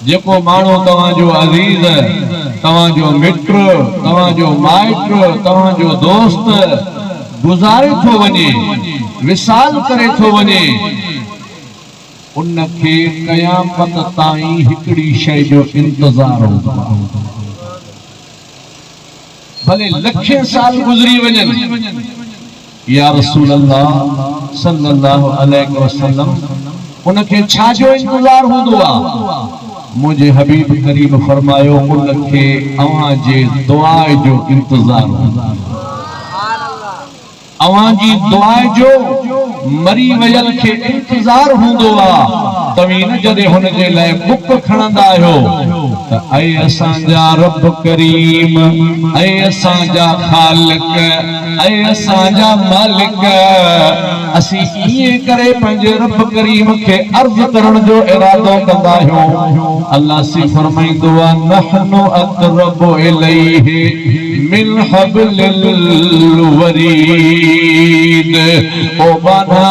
जेको माण्हू तव्हांजो अज़ीज़, तव्हांजो मित्र, तव्हांजो माइट, तव्हांजो दोस्त गुज़ारे थो वञे, विसाल करे थो वञे, उनखे क़यामत ताईं हिकिड़ी शइ जो इंतज़ार हूंदो आहे। भले लखे साल गुज़री वञनि, या रसूल अल्लाह सल्लल्लाहु अलैहि वसल्लम उनखे छाजो इंतज़ार हूंदो आहे? मुझे हबीब करीम फरमायो उनखे अवां जे दुआ जो इंतज़ार हूंदो आहे। अवां जी दुआ जो मरी वयल खे इंतज़ार हूंदो आहे। तव्हीं न जॾहिं हुन जे लाइ बुक खणंदा आहियो त ऐं असांजा रब करीम, ऐं असांजा ख़ालिक, ऐं असांजा मालिक, असीं ईअं करे पंहिंजे रब करीम खे अर्ज़ करण जो इरादो कंदा आहियूं। अल्लाह से फरमाईंदो आहे नहनु अक़रबु इलैहि मिन हब्लिल वरीद। ओ बाना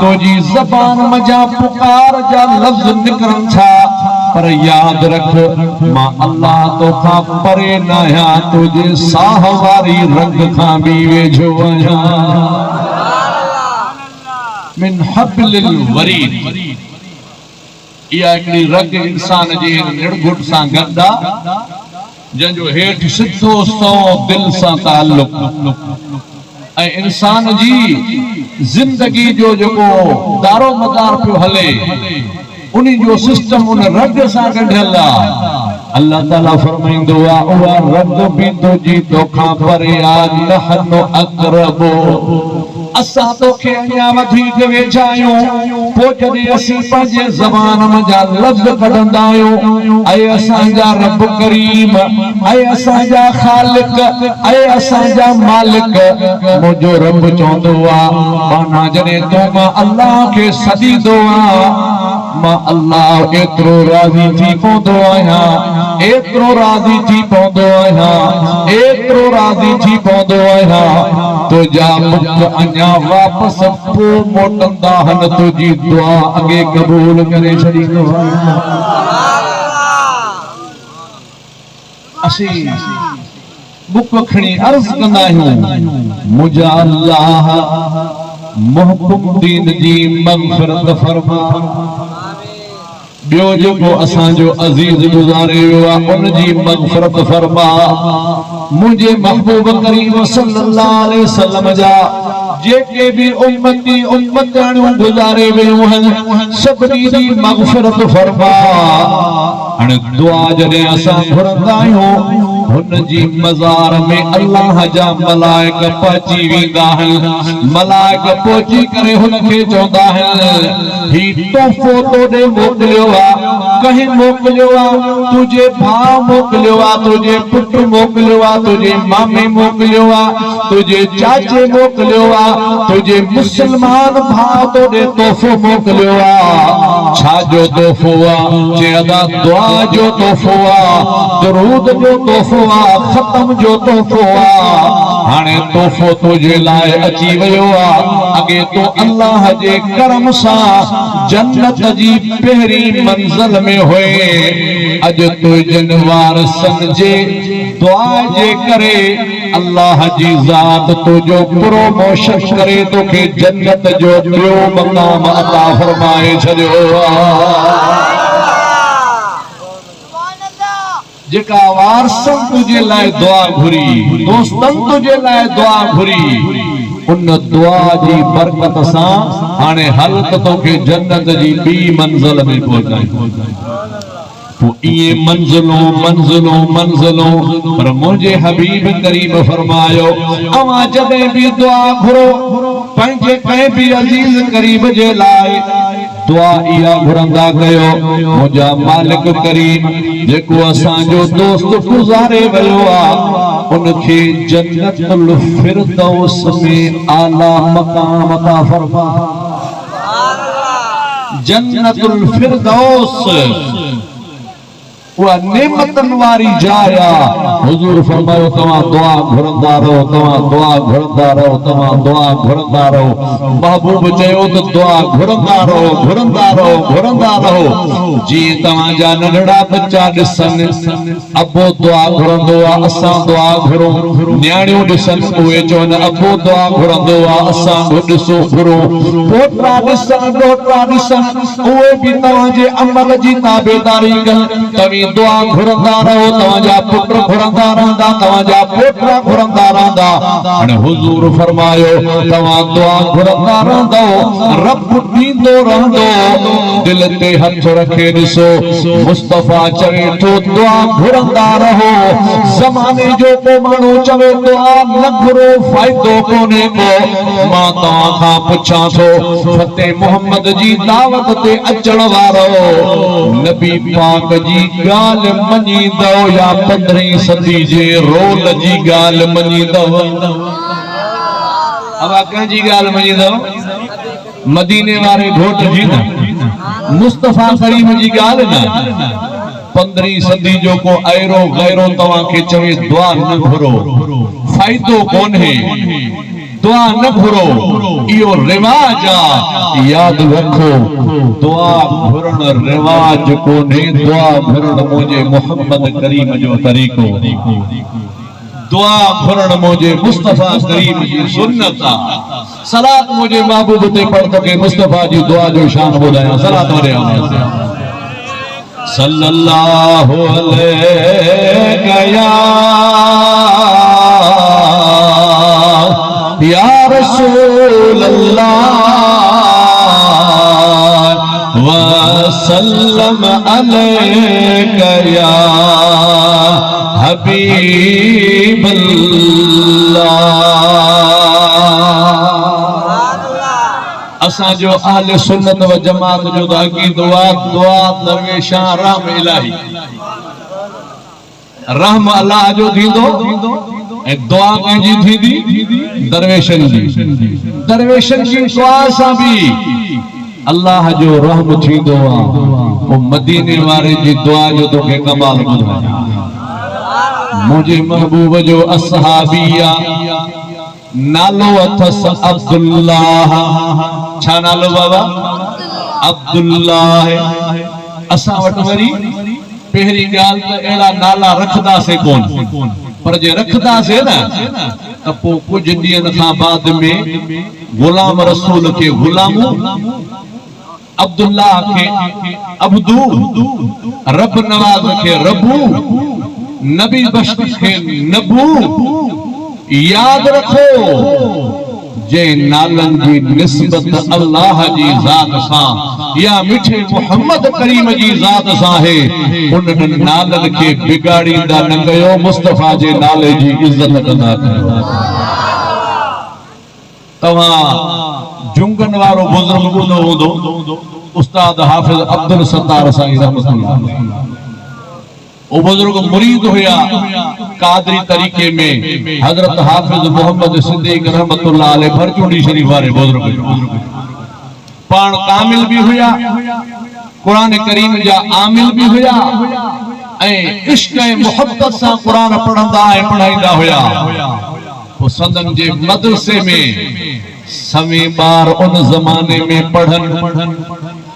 तुझी ज़बान मजा पुकार जा लफ्ज़ निकरन था, पर याद रख मां अल्लाह तोखा परे न आहियां, तुझे साह वारी रंग खां भी वेझो आहियां। मिन हब्लिल वरीद, इहा हिकिड़ी रग इंसान जे निड़गुट सां गॾु आहे, जंहिंजो हेठि सिधो सौ दिल सां ताल्लुक, ऐं इंसान जी ज़िंदगी जो जेको दारो मदार पियो हले उन्हीं जो सिस्टम उन रग सां गंढियल आहे। अल्लाह ताला फरमाईंदो आहे उहा रग बि तुंहिंजी तोखां परे आहे। नहनु अक़रबु, असां तोखे अञा वधीक वेझा आहियूं। पोइ जॾहिं असीं पंहिंजे ज़बान मञा लफ़्ज़ कढंदा आहियूं ऐं असांजा रब करीम, ऐं असांजा ख़ालिक, ऐं असांजा मालिक, मुंहिंजो रब चवंदो आहे माना जॾहिं तूं मां अल्लाह खे सॾींदो आहे, मां अल्लाह एतिरो राज़ी थी पवंदो आहियां, एतिरो राज़ी थी पवंदो आहियां, एतिरो राज़ी थी पवंदो आहियां, तुंहिंजा मुख अञा वापसि पोइ मोटंदा आहिनि, तुंहिंजी दुआ अॻे क़बूल करे छॾींदो आहियां। असीं बुक खणी अर्ज़ कंदा आहियूं मुंहिंजा अल्लाह मुहकुम जी मग़फ़िरत फरमा। ॿियो जेको असांजो अज़ीज़ गुज़ारे वियो आहे उन जी मग़फ़िरत फरमा। मुंहिंजे महबूब करीम सल्लल्लाहु अलैहि वसल्लम जा जेके भी उम्मती उम्मताणियूं गुज़ारे वियूं आहिनि सभिनी जी मग़फ़िरत फरमा। हाणे दुआ जॾहिं असां घुरंदा आहियूं हुन जी मज़ार में अल्लाह जा मलाइक पहुची वेंदा आहिनि। मलाइक पहुची करे हुनखे चवंदा आहिनि ही तोहफ़ो तोॾे मोकिलियो आहे, कंहिं मोकिलियो आहे, तुंहिंजे भाउ मोकिलियो आहे, तुंहिंजे पुटु मोकिलियो आहे, तुंहिंजे मामे मोकिलियो आहे, तुंहिंजे चाचे मोकिलियो आहे, तुंहिंजे मुस्लमान भाउ तोॾे तोहफ़ो मोकिलियो आहे। छाजो तोहफ़ो आहे? चइदा दुआ जो तोहफ़ो आहे, दरूद जो तोहफ़ो आहे, ख़तम जो तोहफ़ो आहे। हाणे तोहफ़ो तुंहिंजे लाइ अची वियो आहे। अॻे तो अल्लाह जे करम सां जन्नत जी पहिरीं मंज़िल में हुए, अॼु तुंहिंजनि वारसनि जे दुआ जे करे अल्लाह जी ज़ात तुंहिंजो प्रोमोशन करे तोखे जन्नत जो ॿियो मक़ाम अता फरमाए छॾियो आहे। जेका वारसनि तुंहिंजे लाइ दुआ घुरी, दोस्तनि तुंहिंजे लाइ दुआ घुरी, उन दुआ जी बरकत सां हाणे हल त तोखे जन्नत जी ॿी मंज़िल में पहुचाए। पोइ इहे मंज़िलों मंज़िलों मंज़िलों, पर मुंहिंजे हबीब करीम फरमायो अवां जॾहिं बि दुआ घुरो पंहिंजे कंहिं बि अज़ीज़ करीब जे लाइ दुआ इहा घुरंदा कयो मुंहिंजा मालिक करीम जेको असांजो दोस्त गुज़ारे वियो आहे उनखे जन्नतुल फिरदौस में आला मकाम अता फरमा। जन्नतुल फिरदौस वह नेमतन वारी जाया। हुजूर फरमायो तवां दुआ घुरंदा रहो, तवां दुआ घुरंदा रहो, तवां दुआ घुरंदा रहो। महबूब चयो त दुआ घुरंदा रहो, घुरंदा रहो, घुरंदा रहो। जी तवां जा नंढड़ा बच्चा ॾिसनि अबो दुआ घुरंदो आहे, असां दुआ घुरूं। न्याणियूं ॾिसनि उहे चवनि अबो दुआ घुरंदो आहे, असां बि ॾिसो घुरूं। पोटा ॾिसनि, ॾोटा ॾिसनि, उहे बि तव्हांजे अमल जी ताबेदारी कनि। तव्हीं दुआ घुरंदा रहो, तव्हांजा पुट घुरंदा रहंदा, तव्हांजा पोटा घुरंदा रहंदा। हाणे हुजूर फरमायो तव्हां दुआ घुरंदा रहंदो, रब ॾींदो रहंदो। दिल ते हथ रखे ॾिसो, मुस्तफ़ा चवे थो दुआ घुरंदा रहो। ज़माने जो को माण्हू चवे दुआ न घुरो, फ़ाइदो कोन्हे को। मां तव्हां खां पुछां थो, फतेह मोहम्मद जी दावत ते अचण वारो नबी पाक जी ॻाल्हि मञींदो या 15वीं सदी जे रोल जी ॻाल्हि मञींदो? अब कंहिंजी ॻाल्हि मञींदो? मदीने वारे घोट जी न, मुस्तफ़ा करीम जी ॻाल्हि न। 15वीं सदी जो को अहिड़ो गैरो तव्हांखे चवे दुआ न घुरो, फ़ाइदो कोन्हे, दुआ न घुरो, इहो रिवाज आहे। यादि रखो, दुआ घुरण रिवाज कोन्हे, दुआ घुरण मुंहिंजे मोहम्मद करीम जो तरीक़ो। दुआ घुरण मुंहिंजे मुस्तफ़ा करीम जी सुन्नत आहे। सलात मुंहिंजे महबूब ते पढ़ के मुस्तफ़ा जी दुआ जो शान ॿुधायां। सलात वरे सल्लल्लाहु अलैहि या रसूल अल्लाह वसल्लम अलैका या हबीब अल्लाह। असां जो अहले सुन्नत व जमात जो अक़ीदो आहे दुआ दरवेशां रहम इलाही, रहम अल्लाह जो थींदो ऐं दुआ कंहिंजी थींदी? दरवेशन जी। दरवेशन जी दुआ सां बि अल्लाह जो रहम थींदो आहे। पोइ मदीने वारे जी दुआ जो तोखे कमाल ॿुधायां। मुंहिंजे महबूब जो असहाबी आहे, नालो अथस अब्दुल्लाह। छा नालो बाबा? अब्दुल्लाह। असां वटि वरी पहिरीं ॻाल्हि त अहिड़ा नाला रखंदासीं कोन, पर जे रखंदासीं न त पोइ कुझु ॾींहंनि खां बाद में गुलाम रसूल खे गुलामू, अब्दुल्लाह खे अब्दू, रब नवाज़ खे रबू, नबी बख्श खे नबू। याद रखो, जे नालन जी निस्बत अल्लाह जी ज़ात सां या मिठे मोहम्मद करीम जी ज़ात सां है, उन नालन के बिगाड़ींदा न कयो, मुस्तफ़ा जे नाले जी इज्जत कंदा कयो। तव्हां जुंगन वारो बुजुर्ग ॿुधो हूंदो, उस्ताद हाफ़िज़ अब्दुल सत्तार साईं रहमतुल्लाह। वो बुजुर्ग मुरीद हुया कादरी तरीके में हजरत हाफिज मोहम्मद सिद्दीक रहमतुल्लाह अलैह भरचूंडी शरीफ वाले बुजुर्ग। पाण कामिल भी हुया, कुरान करीम जा आमिल भी हुया ऐं इश्क ऐं मोहब्बत सां कुरान पढ़ंदा ऐं पढ़ाईंदा हुया। वो संदन जे मदरसे में सवे बार उन जमाने में पढ़न,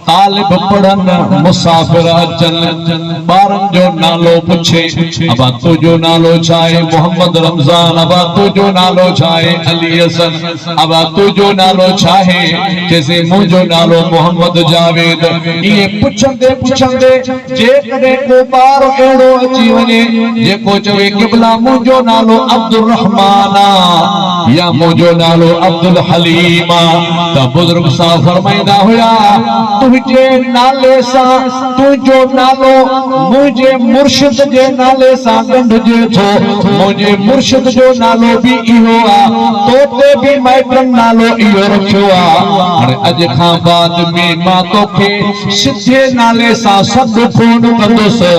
तालिब पढ़न, मुसाफिर अचन, बारन जो नालो पुछे, अबा तुझो नालो छाए? मोहम्मद रमजान। अबा तुझो नालो छाए? अली हसन। अबा तुझो नालो छाए? जैसे मुझो नालो मोहम्मद जावेद। ये पुछंदे पुछंदे जे कदे को बार एड़ो अची वने जेको चवे क़िबला मुझो नालो अब्दुल रहमान या मुझो नालो अब्दुल हलीम, त बुजुर्ग साहब फरमाइंदा हुया तुझे नाले सां तुझो नालो मुझे मुर्शिद जे नाले सां गंढजे थो। मुझे मुर्शिद जो नालो भी इहो आ, तोते भी माइटन नालो इहो रखियो आ। हाणे अॼु खां बाद में मां तोखे सिधे नाले सां सभु फोन कंदुसि,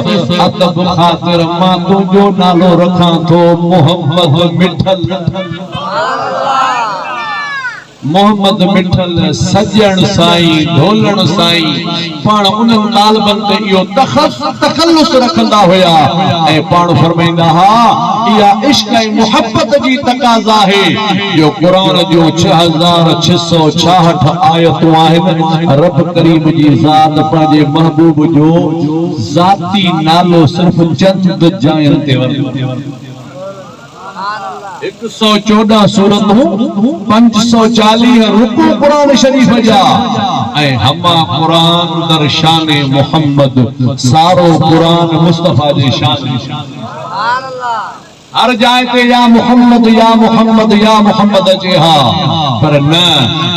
अदब ख़ातिर मां तुंहिंजो नालो रखां थो मोहम्मद मिठल। मोहम्मद मिठल सजण साईं ढोलण साईं पाण उन तालबन ते इहो तखल्लुस रखंदा हुया ऐं पाण फरमाईंदा हा इहा इश्क ऐं मुहब्बत जी तकाज़ा है जो क़ुरान जो 6666 आयतूं आहिनि रब करीम जी ज़ात पंहिंजे महबूब जो ज़ाती नालो सिर्फ़ चंद जायुनि ते वरितो 114 सूरतूं 540 रुकू कुरान शरीफ जा ऐं हमा कुरान दर शान मोहम्मद सारो कुरान मुस्तफा जे शान सुभान अल्लाह हर जाए ते या मोहम्मद या मोहम्मद या मोहम्मद अचे हा पर न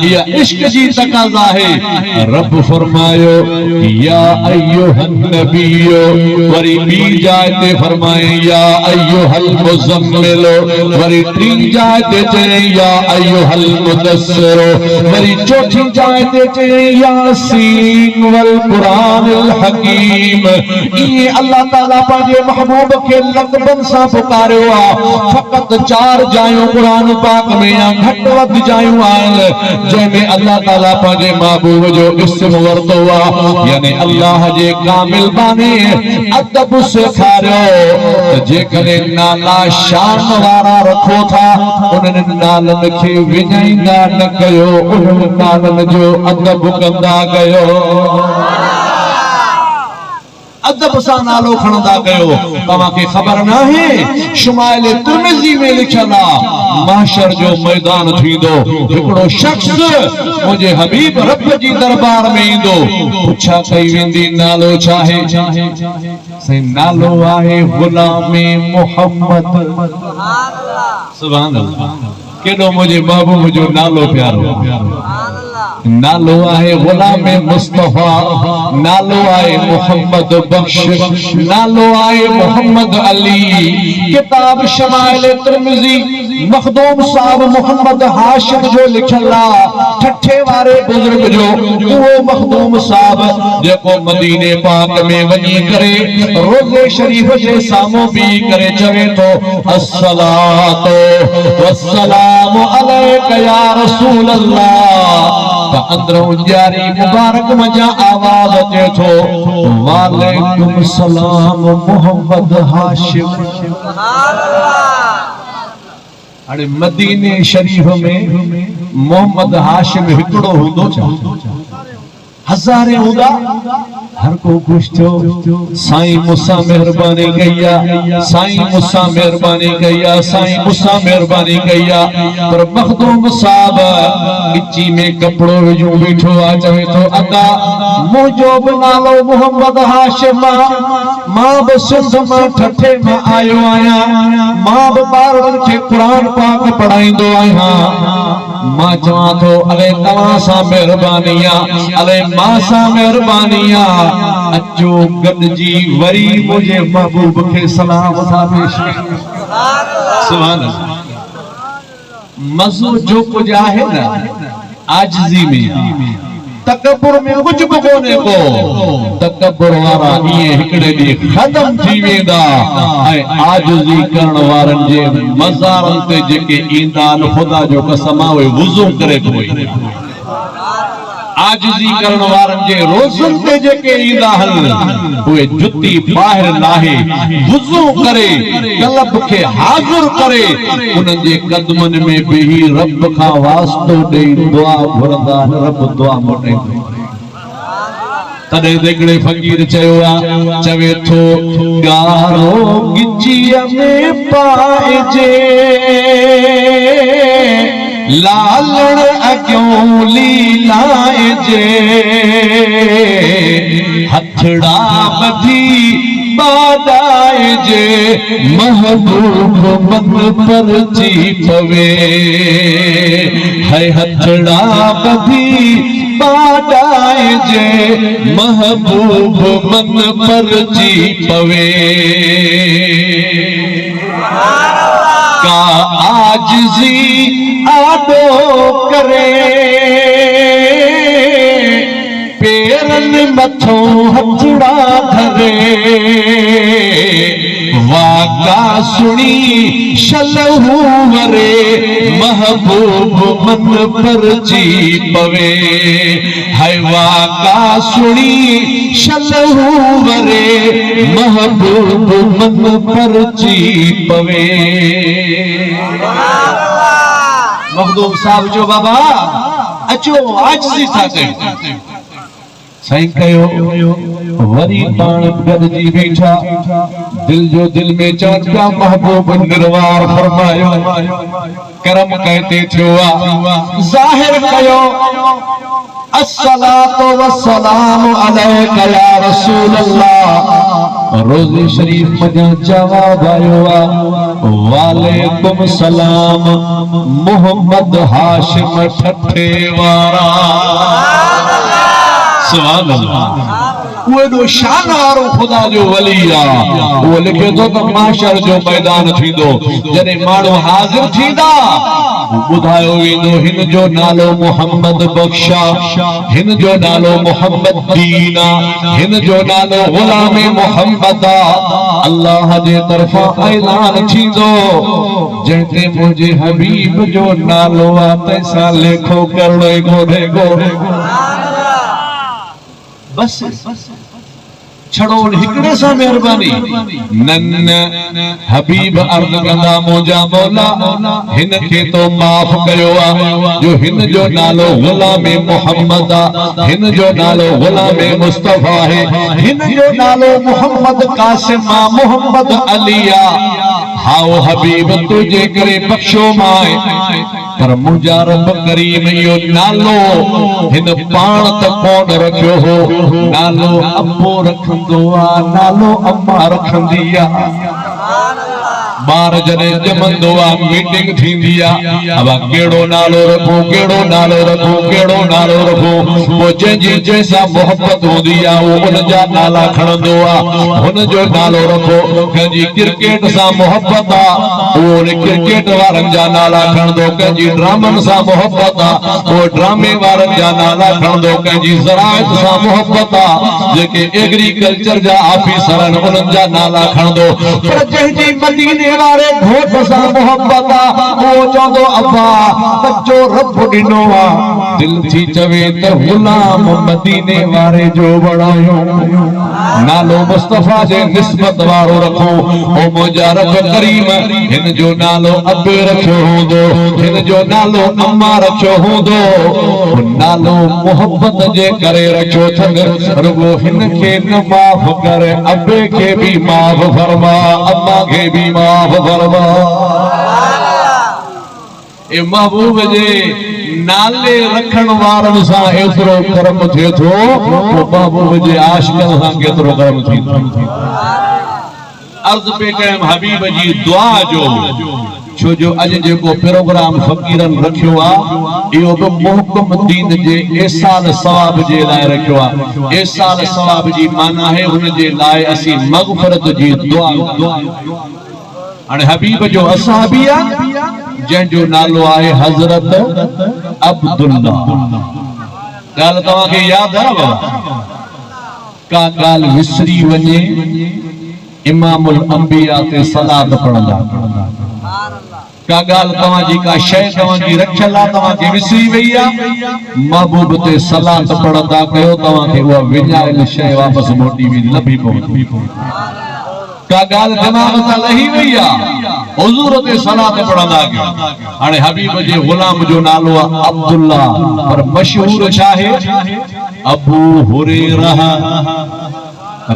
या इश्क जी तकाज़ा है रब फरमायो या अय्युहन नबियो वरी बी जाए ते फरमाए या अय्युहल मुज़म्मिल वरी टी जाए ते चए या अय्युहल मुदस्सिर वरी चौथी जाए ते चए यासीन वल कुरानिल हकीम ये अल्लाह ताला पांजे महबूब के लक़बन सा पुकारियो फकत 4 जायूं कुरान पाक में या घट वध जायूं आहिनि जंहिंमें अल्लाह ताला पंहिंजे महबूब जो इस्म वरतो आहे यानी अल्लाह जे कामिल बाने अदब सेखारियो जेकॾहिं नाला शान वारा रखो था उन्हनि नालनि खे विञाईंदा न कयो उन्हनि नालनि जो अदब कंदा कयो अदब सा नालो खणंदा कयो तव्हांखे ख़बर न है शुमाइल तिर्मिज़ी में लिखियल आहे महशर जो मैदान थींदो हिकिड़ो शख्स मुंहिंजे हबीब रब जी दरबार में ईंदो पुछा कई वेंदी नालो छा आहे साईं नालो आहे गुलाम मोहम्मद सुभान अल्लाह केॾो मुंहिंजे महबूब जो नालो प्यारो नालो आहे गुलाम मुस्तफा नालो आहे मोहम्मद बख्श नालो आहे मोहम्मद अली किताब शमाइल तिर्मिज़ी मखदूम साहब मोहम्मद हाशिम जो लिखल आहे ठठे वारे बुजुर्ग जो वो मखदूम साहब जेको मदीने पाक में वञी करे रोज़े शरीफ जे साम्हूं बीही करे चवे थो अस्सलातु वस्सलामु अलैका या रसूल अल्लाह अंदरों जारी मुबारक मजा आवाज अचे थो वालेकुम सलाम मोहम्मद हाशिम सुभान अल्लाह अरे मदीने शरीफ में मोहम्मद हाशिम हिकड़ो हुंदो छा हज़ारे हुंदा हर को खुश थियो साईं मुसा मेहरबानी कईया साईं मुसा मेहरबानी कईया साईं मुसा मेहरबानी कईया पर मखदूम साहब इची में कपड़ो विझो बैठो आ चवे तो अदा मुजो नालो मोहम्मद हाशिम मां ब सिंध मां ठठे मां आयो आया मां ब बारन के कुरान पाक पढ़ाईंदो आया मां चवा तो अरे तवा सा मेहरबानिया अरे मां सा मेहरबानिया अचो गॾजी वरी मुझे महबूब के सलाम सा पेश सुभान अल्लाह मज़ो जो कुछ आहे न आजिज़ी में तकब्बुर में कुछ भी कोने को तकब्बुर वारा ये हिकड़े ॾींहुं खत्म थी वेंदा ऐं आजिज़ी करण वारन जे मज़ारन ते जेके ईंदा आहिनि ख़ुदा जो कसम आहे उहे वुज़ू करे कोई आजिज़ी करण वारन जे रोज़न ते जेके ईंदा आहिनि उहे जुती ॿाहिरि लाहे वुज़ू करे कल्ब खे हाज़िर करे उन्हनि जे कदमनि में वेही रब खां वास्तो ॾेई दुआ घुरंदा रब दुआ मोटाईंदो तॾहिं हिकिड़े फ़क़ीर चयो आहे चवे थो ॻारो गिचीअ में पाइजे लालण अॻियों लीलाए जे हथड़ा बधी बादाए जे महबूब मन पर जी पवे है हथड़ा बधी बादाए जे महबूब मन पर जी पवे का आजिज़ी आडो करे पेरन मथों हथड़ा धरे वाका सुनी शलहू वरे महबूब मन पर जी पवे हवा का सुनी शलहू वरे महबूब मन पर जी पवे मखदूम साहब जो बाबा अचो आज सी था साईं कयो वरी पाण गॾिजी वेठा दिल जो दिल में चवनि पिया महबूब निर्वार फरमायो करम कहते थियो ज़ाहिर कयो अस्सलातु वस्सलामु अलैका या रसूल अल्लाह रोज़े शरीफ में जवाब आयो वालेकुम सलाम मोहम्मद हाशिम ठठे वारा सुभान अल्लाह वो दो शान वारो खुदा जो वली आ वो लिखे तो माशर जो मैदान थींदो जने माण्हू हाज़िर थींदा बुधायो वेंदो हिन जो नालो मोहम्मद बख्शा हिन जो नालो मोहम्मद दीना हिन जो नालो गुलाम मोहम्मद अल्लाह जे तरफा ऐलान थींदो जंहिंते मुंहिंजे हबीब जो नालो आ तैसा लेखो करणो घोड़े घोड़े बस छड़ो हिकड़े सा मेहरबानी नन हबीब अर्ज कंदा मुंहिंजा मौला हिन खे तो माफ़ कयो जो हिन जो नालो गुलाम मोहम्मद हिन जो नालो गुलाम मुस्तफा है हिन जो नालो मोहम्मद कासिम मोहम्मद अलिया हाओ हबीब तुझे करे बख्शो माए पर मुंहिंजा रब करीम यो नालो हिन पाण त कोन रखियो हो नालो अब्बो रखंदो आ नालो अम्मा रखंदी आ बार जने जमंदो आ मीटिंग थींदी आ अब केड़ो नालो रखो केड़ो नालो रखो केड़ो नालो रखो वो जंहिंजी जैसा मोहब्बत होंदी आ वो उन जा नाला खणंदो आ हुन जो नालो रखो कंहिंजी क्रिकेट सां मोहब्बत आ वो क्रिकेट वारनि जा नाला खणंदो कंहिंजी ड्रामनि सां मोहब्बत आ वो ड्रामे वारनि जा नाला खणंदो कंहिंजी ज़राअत सां मोहब्बत आ जेके एग्रीकल्चर जा ऑफिसर आहिनि उन्हनि जा नाला खणंदो पर जंहिंजी मदीने वारे घोट सां मोहब्बत आ वो चवंदो अब्बा बच्चो रब ॾिनो आ दिल थी चवे त गुलाम मदीने वारे जो बणायो नालो मुस्तफा जे निस्बत वारो रखो ओ मुंहिंजा रब करीम हिन जो नालो अबे रखियो हूंदो हिन जो नालो अम्मा रखियो हूंदो नालो मोहब्बत जे करे रखियो अथनि रुगो हिन खे न माफ़ करे अबे खे बि माफ़ फरमा अम्मा खे बि माफ़ फरमा ए महबूब जे नाले रखण वारनि सां एतिरो कर्म थिए थो महबूब जे आशिक़नि सां केतिरो कर्म थींदो अर्ज़ पे कयमि हबीब जी दुआ जो छो जो अॼु जेको प्रोग्राम फ़क़ीरनि रखियो आहे इहो बि मुहकम दीन जे एसाल सवाब जे लाइ रखियो आहे एसाल सवाब जी माना आहे हुन जे लाइ असीं मग़फ़िरत जी दुआ हाणे हबीब जो असहाबी आहे जंहिंजो नालो आहे हज़रत अब्दुल्ला ॻाल्हि तव्हांखे यादि आहे का ॻाल्हि विसरी वञे इमामुल अंबिया ते सलात पढ़ंदा का ॻाल्हि तव्हांजी का शइ तव्हांजी रखियल आहे तव्हांखे विसरी वई आहे महबूब ते सलात पढ़ंदा कयो तव्हांखे उहा विञायल शइ वापसि मोटी वेंदी लभी पवंदी का गाल दिमाग में लही वई आ हुजूर ते सलात पढ़ंदा कयो हाणे हबीब जे गुलाम जो नालो अब्दुल्ला पर मशहूर छा है अबू हुरैरा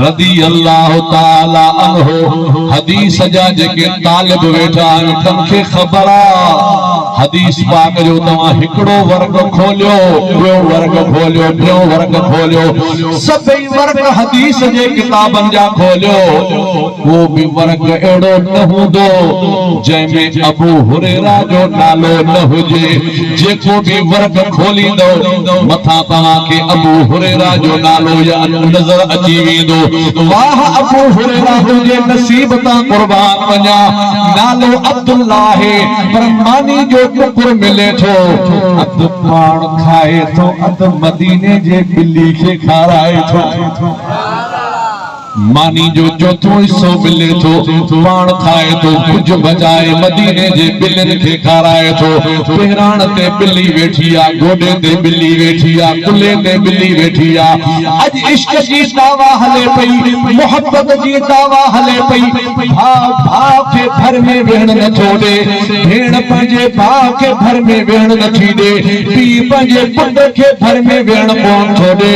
रदी अल्लाह ताला अन्हु हदीस जा जेके तालिब वेठा आहिनि तनखे ख़बर आ हदीस पाक जो तव्हां हिकिड़ो वर्ग खोलियो ॿियो वर्ग खोलियो टियों वर्ग खोलियो सभई वर्ग हदीस जे किताबनि जा खोलियो वो भी वर्ग अहिड़ो न हूंदो जंहिंमें अबू हुरैरा जो नालो न हुजे जेको भी वर्ग खोलींदो मथां तव्हांखे अबू हुरैरा जो नालो या नज़र अची वेंदो वाह अबू हुरैरा तुझे नसीब ता कुर्बान वञा नालो अब्दुल्ला है पर मानी जो टुकुर मिले थो अध पाण खाए थो अध मदीने जे बिल्ली खे खाराए थो मानी जो चौथो हिस्सो मिले थो पाण खाए तो कुछ बजाए मदीने जे बिल्लिन खे खाराए थो पहिराण ते बिल्ली वेठी आ गोडे ते बिल्ली वेठी आ कुल्ले ते बिल्ली वेठी आ अज इश्क जी दावा हले पई मोहब्बत जी दावा हले पई भाव के घर में वेहण न छोड़े भेण पंहिंजे भाउ के घर में वेहण न थी दे पीउ पंहिंजे पुट के घर में वेहण कोन थो दे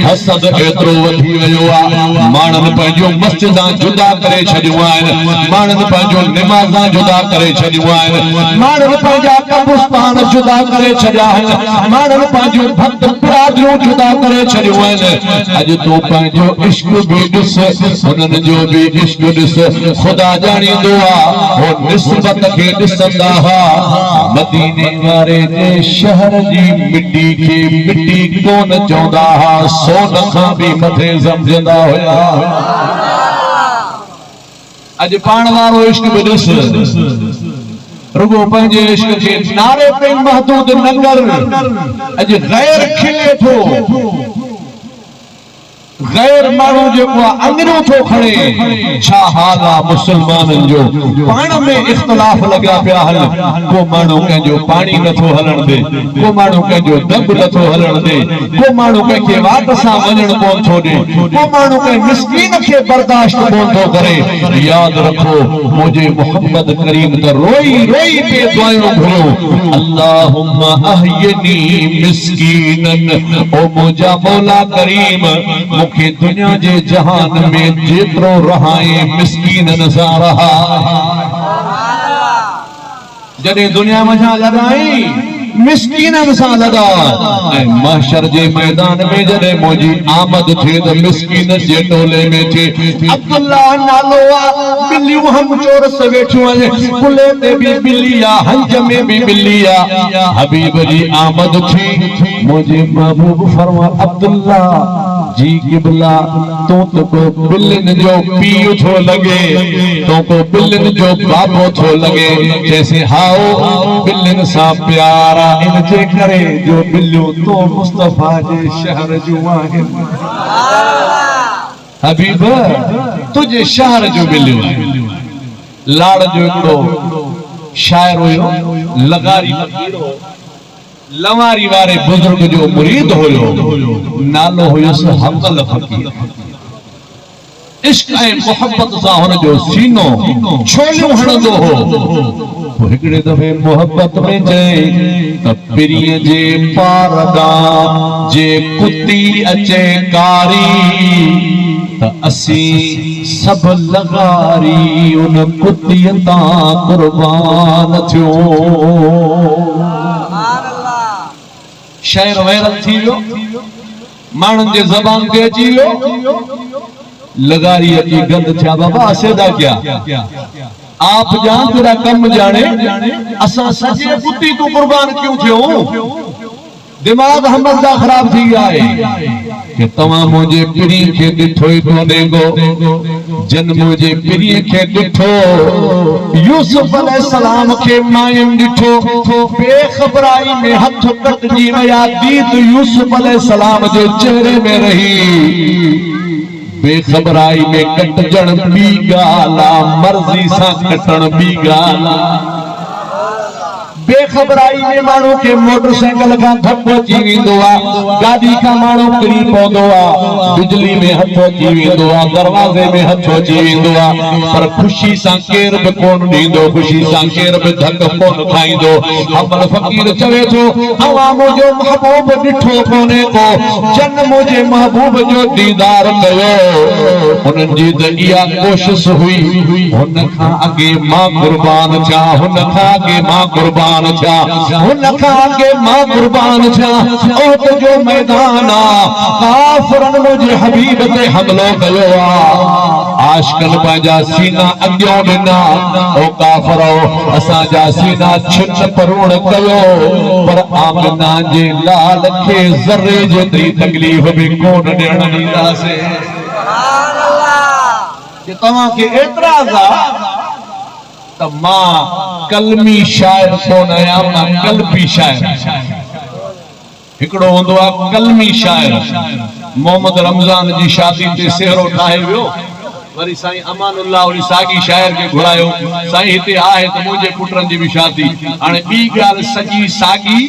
हसद एतिरो वधी वियो आ मानन पंहिंजो मस्जिदां जुदा करे छॾियूं आहिनि मानन पंहिंजो निमाज़ां जुदा करे छॾियूं आहिनि मानन पंहिंजा कब्रिस्तान जुदा करे छॾिया आहिनि मानन पंहिंजो भक्त बिरादरूं जुदा करे छॾियूं आहिनि अॼु तूं पंहिंजो इश्क बि ॾिस हुननि जो बि इश्क ॾिस ख़ुदा ॼाणींदो आहे हो निस्बत खे ॾिसंदा हुआ मदीने वारे जे शहर जी मिटी खे मिटी कोन चवंदा हुआ सोन खां बि मथे सम्झंदा हुया अज पाण वारो इश्क भी ॾिस रुगो पंहिंजे इश्क के नारे पे महदूद न कर अज गैर खिले थो गैर मानू जो अंगरू थो खड़े छा हाल आ मुसलमानन जो पाण में इख्तिलाफ लगा पिया हल को मानू कंहिंजो पानी नथो हलण दे को मानू कंहिंजो दब नथो हलण दे को मानू कंहिंखे वाट सां वञण कोन थो ॾे को मानू कंहिं मिस्कीन खे बर्दाश्त कोन थो करे याद रखो मुझे मोहम्मद करीम त रोई रोई पे दुआऊं घुरियो अल्लाहुम्मा अहयनी मिस्कीनन ओ मुंहिंजा मौला करीम के दुनिया जे जहान में जेतरो रहाए मिस्कीनन सां रहा जॾहिं दुनिया मझां लॻाई मिस्कीनन सां लॻा ऐं महशर जे मैदान में जॾहिं मुंहिंजी आमद थिए त मिस्कीनन जे टोले में थिए अब्दुल्ला नालो आहे बिल्लियूं हम चोरस वेठियूं आहिनि कुल्ले ते बि बिल्ली आहे हंज में बि बिल्ली आहे हबीब जी आमद थी मुंहिंजे महबूब फरमा अब्दुल्ला जी क़िबला तो को बिल्लिन जो पीउ थो लगे तो को बिल्लिन जो बाबो थो लगे जैसे हाओ बिल्लिन सा प्यारा इन जे करे जो बिल्लियों तो मुस्तफा जे शहर जो आहिनि हबीब तुझे शहर जो बिल्लियों लाड़ जो हिकिड़ो शायर हुयो लगारी फकीर हो लवारी वारे बुजुर्ग जो मुरीद होयो नालो हुयुसि हमल फकीर इश्क ऐं मोहब्बत सां हुन जो सीनो छोलियूं हणंदो हो हिकिड़े दफ़े मोहब्बत में चई त पिरीअ जे पारदां जे कुती अचे कारी त असीं सभु लगारी उन कुतीअ तां कुर्बान थियो शायर वैरत थी वियो माण्हुनि जे ज़बान ते अची वियो लगारी अची गंद थिया बाबा असेदा क्या आप जान तेरा कम जाने असां सजे कुत्ती तू कुर्बान क्यों थियो दिमाग हमदा खराब थी गया है कि तमाम मुझे पिरी के दिठो ही कोनेगो जन मुझे पिरी के दिठो यूसुफ अलैहिस्सलाम के मायम दिठो बेखबराई में हथ कटजी वया दीद यूसुफ अलैहिस्सलाम जे चेहरे में रही बेखबराई में कटजण बी गाला मर्जी सा कटण बी गाला बेखबराई में मानू के मोटरसाइकिल का धक्को अची वेंदो आहे गाड़ी का मानू किरी पवंदो आहे बिजली में हथ अची वेंदो आहे दरवाजे में हथ अची वेंदो आहे पर खुशी सां केर बि कोन ॾींदो खुशी सां केर बि धक कोन खाईंदो अमल फकीर चवे थो अवां मुंहिंजो महबूब ॾिठो कोन्हे को जन मुंहिंजे महबूब जो दीदार कयो हुननि जी त इहा कोशिश हुई हुन खां अॻे मां कुर्बान थिया हुन खां अॻे मां कुर्बान थिया हुन खां अॻे मां कुर्बान थिया ओट जो मैदान आहे काफ़िरनि मुंहिंजे हबीब ते हमलो कयो आहे आशिक़नि पंहिंजा सीना अॻियां ॾिना ओ काफ़िरो असांजा सीना छिन परूण कयो पर आमिना जे लाल खे ज़र्रे जेतिरी तकलीफ़ बि कोन ॾियण ॾींदासीं सुभान अल्लाह जे तव्हांखे एतिराज़ आहे त मां कलमी शायर कोन आहियां मां कल्बी शायर हिकिड़ो हूंदो आहे कलमी शायर मोहम्मद रमजान जी शादी ते सेहरो ठाहे वियो वरी साईं अमानुल्लाह वरी सागी शायर के घुरायो साईं हिते आहे त मुझे पुटरन जी भी शादी हाणे बी गाल सजी सागी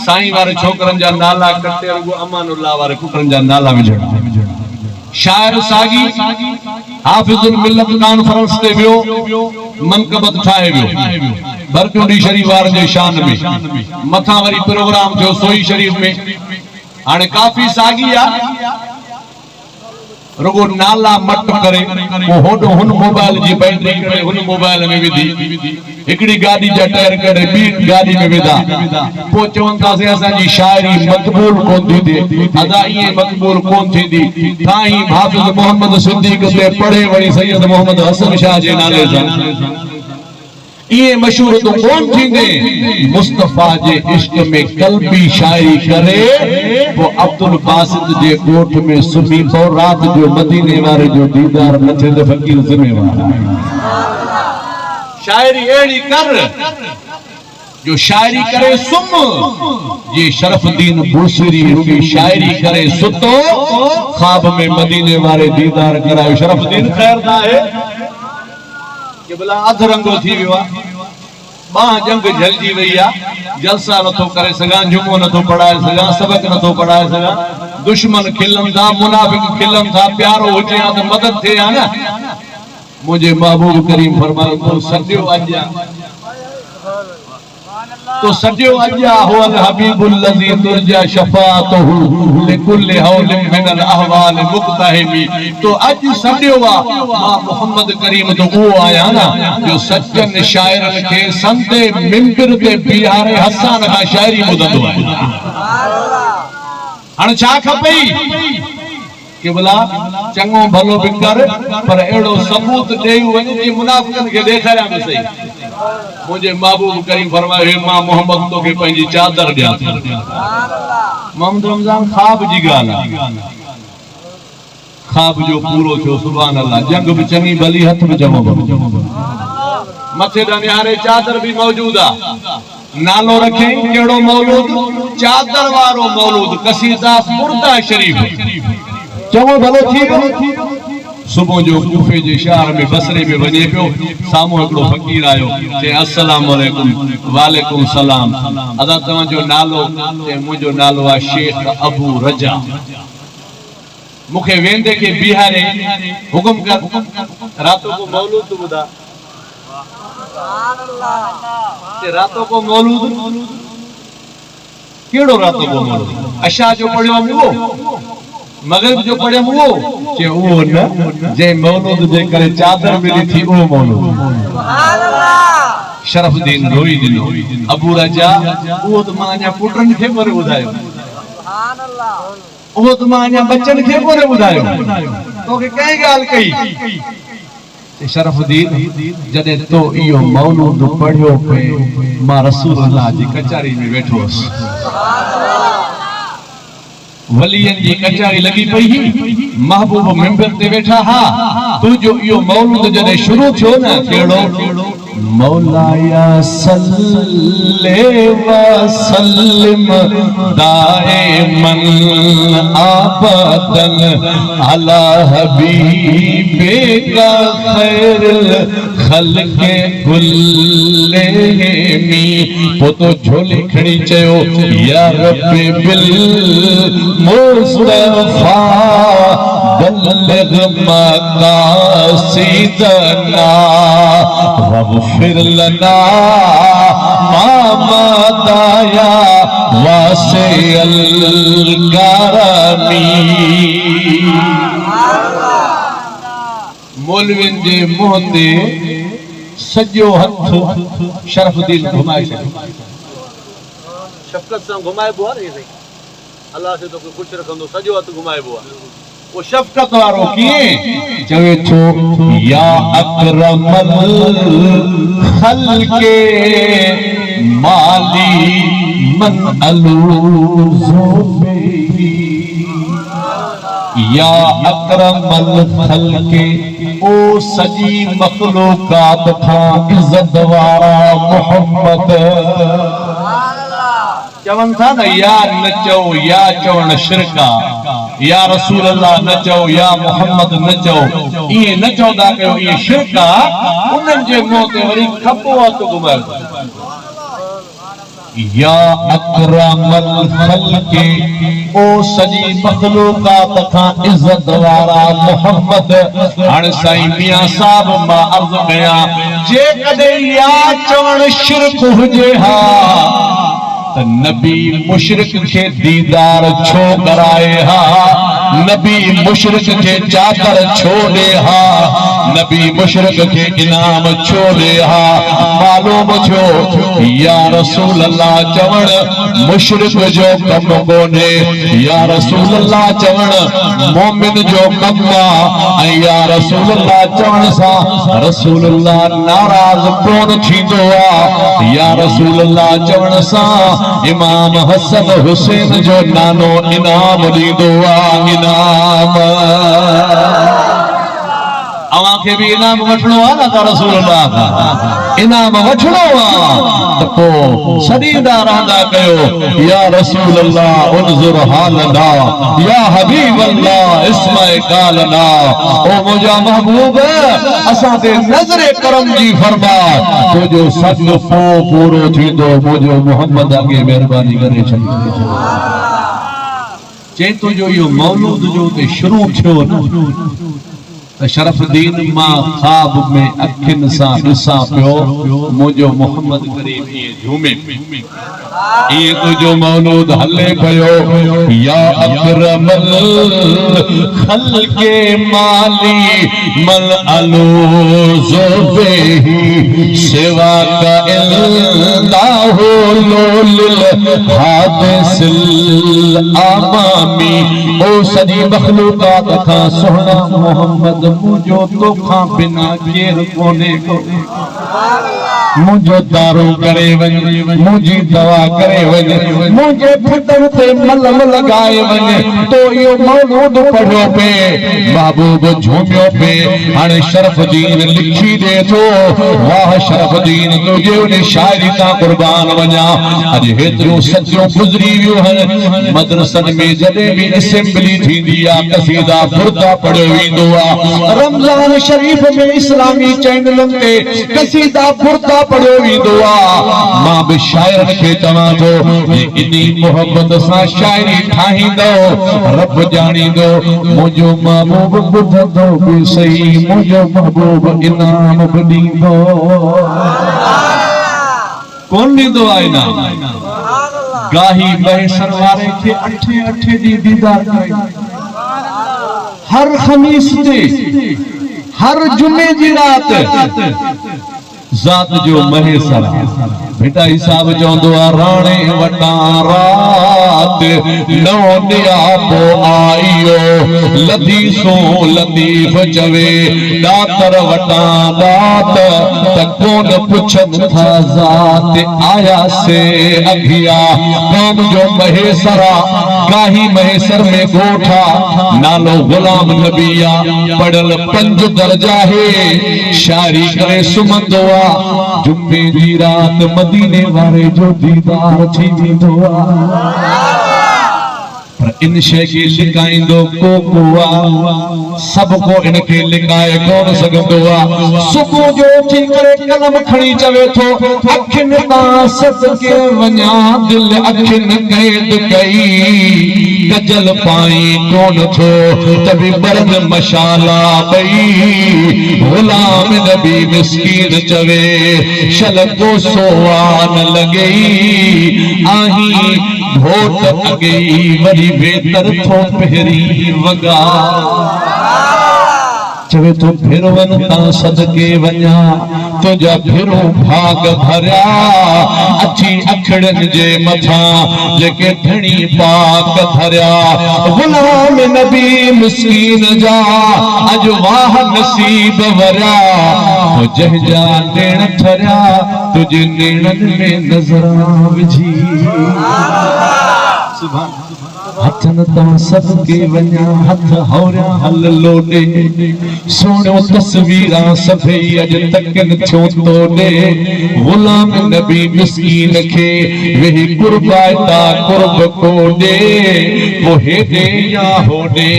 साईं वारे छोकरन जा नाला कटे रुगो अमानुल्लाह वारे पुटरन जा नाला विझणा शायर सागी हाफिजुल मिल्लत कॉन्फ्रेंस ते वियो मनकबत ठाहे वियो बरकंडी शरीफ वार जे शान में मथा वरी प्रोग्राम थियो सोई शरीफ में हाणे काफी सागी आ रुगो नाला मट करे वो होडो हुन मोबाइल जी बैटरी करे हुन मोबाइल में विधी एकड़ी गाड़ी जा टायर करे बी गाड़ी में विधा पो चवंदा से असा जी शायरी मकबूल कोन थी दे अदा ये मकबूल कोन थी दी ताई हाफिज मोहम्मद सिद्दीक से पढ़े वरी सैयद मोहम्मद हसन शाह जे नाले सां ये मशहूर तो कौन थींदे मुस्तफा जे इश्क में कल्बी शायरी करे वो अब्दुल बासित जे कोठ में सुबह तो रात जो मदीने वाले जो दीदार न थे फकीर जिम्मेवार शायरी एड़ी कर जो शायरी करे सुम ये शरफुद्दीन बूसरी रुगी शायरी करे सुतो ख्वाब में मदीने वाले दीदार करायो शरफुद्दीन खैर ना है कि भला अध रंगो थी वियो बाह जंग जलजी वई आ जलसा नथो करे सगा जुमो नथो पढ़ाए सगा सबक नथो पढ़ाए सगा दुश्मन खिलन था मुनाफिक खिलन था प्यारो हुजे तो मदद थे आ ना मुझे महबूब करीम फरमायो तो सदियो अजा तो सदियो अजा हो अल हबीबुल लजी तुरजा शफाअतहु लिकुल हौल मिन अल अहवाल मुक्तहिमी तो अज सदियो वा मोहम्मद करीम तो वो आया ना जो सच्चन शायरन के संते मिंबर ते बिहारे हसन का शायरी ॿुधंदो आहे सुभान अल्लाह हाणे छा खपई कि भला चंगो भलो बिकर पर एड़ो सबूत देई वने जी मुनाफिकन के देखारिया में सही मुझे महबूब करीम फरमायो हे मां मोहम्मद तो के पंजी चादर दिया सुभान अल्लाह मोहम्मद रमजान ख्वाब जी गाल ख्वाब जो पूरो छो सुभान अल्लाह जंग भी चंगी भली हथ में जमो मथे दनियारे चादर भी मौजूद आ नालो रखे केड़ो मौलूद चादर वारो मौलूद कसीदा मुर्दा शरीफ चवो भलो थी सुबह जो कूफे जे शहर में बसरे में वने पियो सामो एकड़ो फकीर आयो जे अस्सलाम वालेकुम वालेकुम सलाम अदा तवा जो नालो ते मुजो नालो आ शेख अबू रजा मुखे वेंदे के बिहारे हुकुम कर रातों को मौलूद बुदा सुभान अल्लाह ते रातों को मौलूद केड़ो रातों को मौलूद अशा जो पढ़ियो वो मगरिब जो पढ़े वो के वो न जे मौलूद जे करे चादर मिली थी वो मौलूद सुभान अल्लाह शरफुद्दीन रोई दिनो अबू रजा वो तो मां पुटन के पर बुधायो सुभान अल्लाह वो तो मां बच्चन के पर बुधायो तो के कई गाल कही शरफुद्दीन जदे तो इयो मौलूद पढ़ियो पे मां रसूल अल्लाह जी कचहरी में बैठो सुभान अल्लाह वलियन जी कचारी लगी पई ही महबूब मिंबर ते बैठा हा तू जो यो मौलूद जदे शुरू थियो ना केड़ो मौलाया सल्ले व सल्लिम दाइमन आबदन अला हबीबे का खैरुल खल्के कुल्लेमी वो तो झोली खड़ी चयो या रब्बी बिल मुस्तफा बल्लिग मकासिदना वग़फिर लना मा मदाया वासिअल करमी मौलविन जे मुंह ते सजो हथ शरफुद्दीन घुमाए शफकत से घुमाइबो आहे रे अल्लाह से तो खुश रखंदो सजो हथ घुमाइबो आहे वो शफकत वारो किए चवे छो या अकरमल खल्के माली मन अलूज़ु बिही या अकरमल खल्के ओ सजी मखलूकात था इज्जत वारा मोहम्मद चवन था न या न चओ या चवण शिरका या रसूल अल्लाह न चओ या मोहम्मद न चओ ये न चौदा कयो ये शिरका उन्हनि जे मुंह ते वरी खपो हथ घुमायो या अकरमल खल्क़े ओ सजी मखलूकात खां इज्जत वारा मोहम्मद हाणे साईं मियां साहब मां अर्ज़ कयां जे कॾहिं या चवण शिरक हुजे हा त नबी मुशरिक के दीदार छो कराए हा नबी मुशरिक के चादर छो दे हा नबी मुशरिक के इनाम छो दे हा मालूम छो या रसूल अल्लाह चवण मुशरिक जो कम कोने या रसूल अल्लाह चवण मोमिन जो कम ऐं या रसूल अल्लाह चवण सा रसूल अल्लाह नाराज कोन थींदो आ या रसूल अल्लाह चवण सा इमाम हसन हुसैन जो नानो इनाम दीदो आ इनाम अवां के भी इनाम वठणो आ ना त रसूल अल्लाह का इनाम वठणो आ त पो सदीदा रहंदा कयो या रसूल अल्लाह उनजुर हालना या हबीब अल्लाह इस्माए कालना ओ मुजा महबूब असा ते नजर करम जी फरमा तो जो सच पो पूरो थींदो मुजो मोहम्मद आगे मेहरबानी करे छॾी चे तो जो यो मौलूद जो ते शुरू थियो न शरफुद्दीन मां ख्वाब में अखिन सा ॾिसां पियो मुंहिंजो मोहम्मद करीम ये झूमे ये तो जो मौलूद हले पयो या अकरमल खल्के माली मल अलो ज़ुबेही सिवा का इल्लाहु लोलिल हादिसिल आमामी ओ सजी मखलूकात खां सुहणा मोहम्मद मुझो तो खां बिना केर कोने को मुझो दारू करे वने मुझी दवा करे वने मुझे फितन ते मलम लगाए वने तो यो मौलूद पढ़ो पे महबूब झूमियो पे हाणे शरफुद्दीन लिखी दे तो वाह शरफुद्दीन तुझे उन शायरी ता कुर्बान वञा अज हेतिरो सचो गुज़री वियो है मदरसन में जॾहिं भी असेंबली थींदी आ कसीदा फुर्ता पढ़ियो वेंदो आ रमजान शरीफ में इस्लामी चैनलन ते कसीदा फुर्ता पढ़ियो वेंदो आ मां बि शाइरनि खे चवां थो इन्ही मोहब्बत सां शाइरी ठाहींदो रब ॼाणींदो मुंहिंजो महबूब ॿुधंदो बि सही मुंहिंजो महबूब इनाम बि ॾींदो कोन ॾींदो आहे इनाम गाही बहसर वारे खे अठे अठे ॾींहुं दीदार करे हर खमीस ते हर जुमे जी रात ज़ात जो महेसर बेटा हिसाब चवंदो आ राणे वटा रात नौ नियापो आइयो लदीसो लतीफ चवे दातर वटा दात त कोन पुछन था ज़ात आया से अघिया कौम जो महेसरा गाही महेसर में गोठा नालो गुलाम नबिया पढ़ल 5 दर्जा है शायरी करे सुमंदो आ जुम्मे जी रात मदीने वारे जो दीदार थी वेंदो आ पर इन शे के लिकाइंदो को सबको इनके लिकाए कोन सघंदो आ सुबुह जो उथी करे कलम खणी चवे थो अखिन ता सदके वञा दिल अखिन कैद कई गजल पाई कोन थो तभी बरन मशाला बई गुलाम नबी मिस्कीन चवे शल को सोवान लगई आही भोट अगई वरी बेतर थो पहरी वगा चवे तो फिरवन ता सदके वञा तुझा फिरो भाग भरिया अची अखड़न जे मथा जेके धणी पाक धरिया गुलाम नबी मिस्कीन जा अज वाह नसीब वरिया तो जहजा नेण ठरिया तुझे नेणन में नजर विझी सुभान हथन तां सदके वञा हथ हौरिया हल लोॾे सोणियो तस्वीरां सभई अॼु तकनि थियो तोॾे गुलाम नबी मिस्कीन खे वेही कुर्बाइता कुर्ब कोॾे पोइ हेॾे या होॾे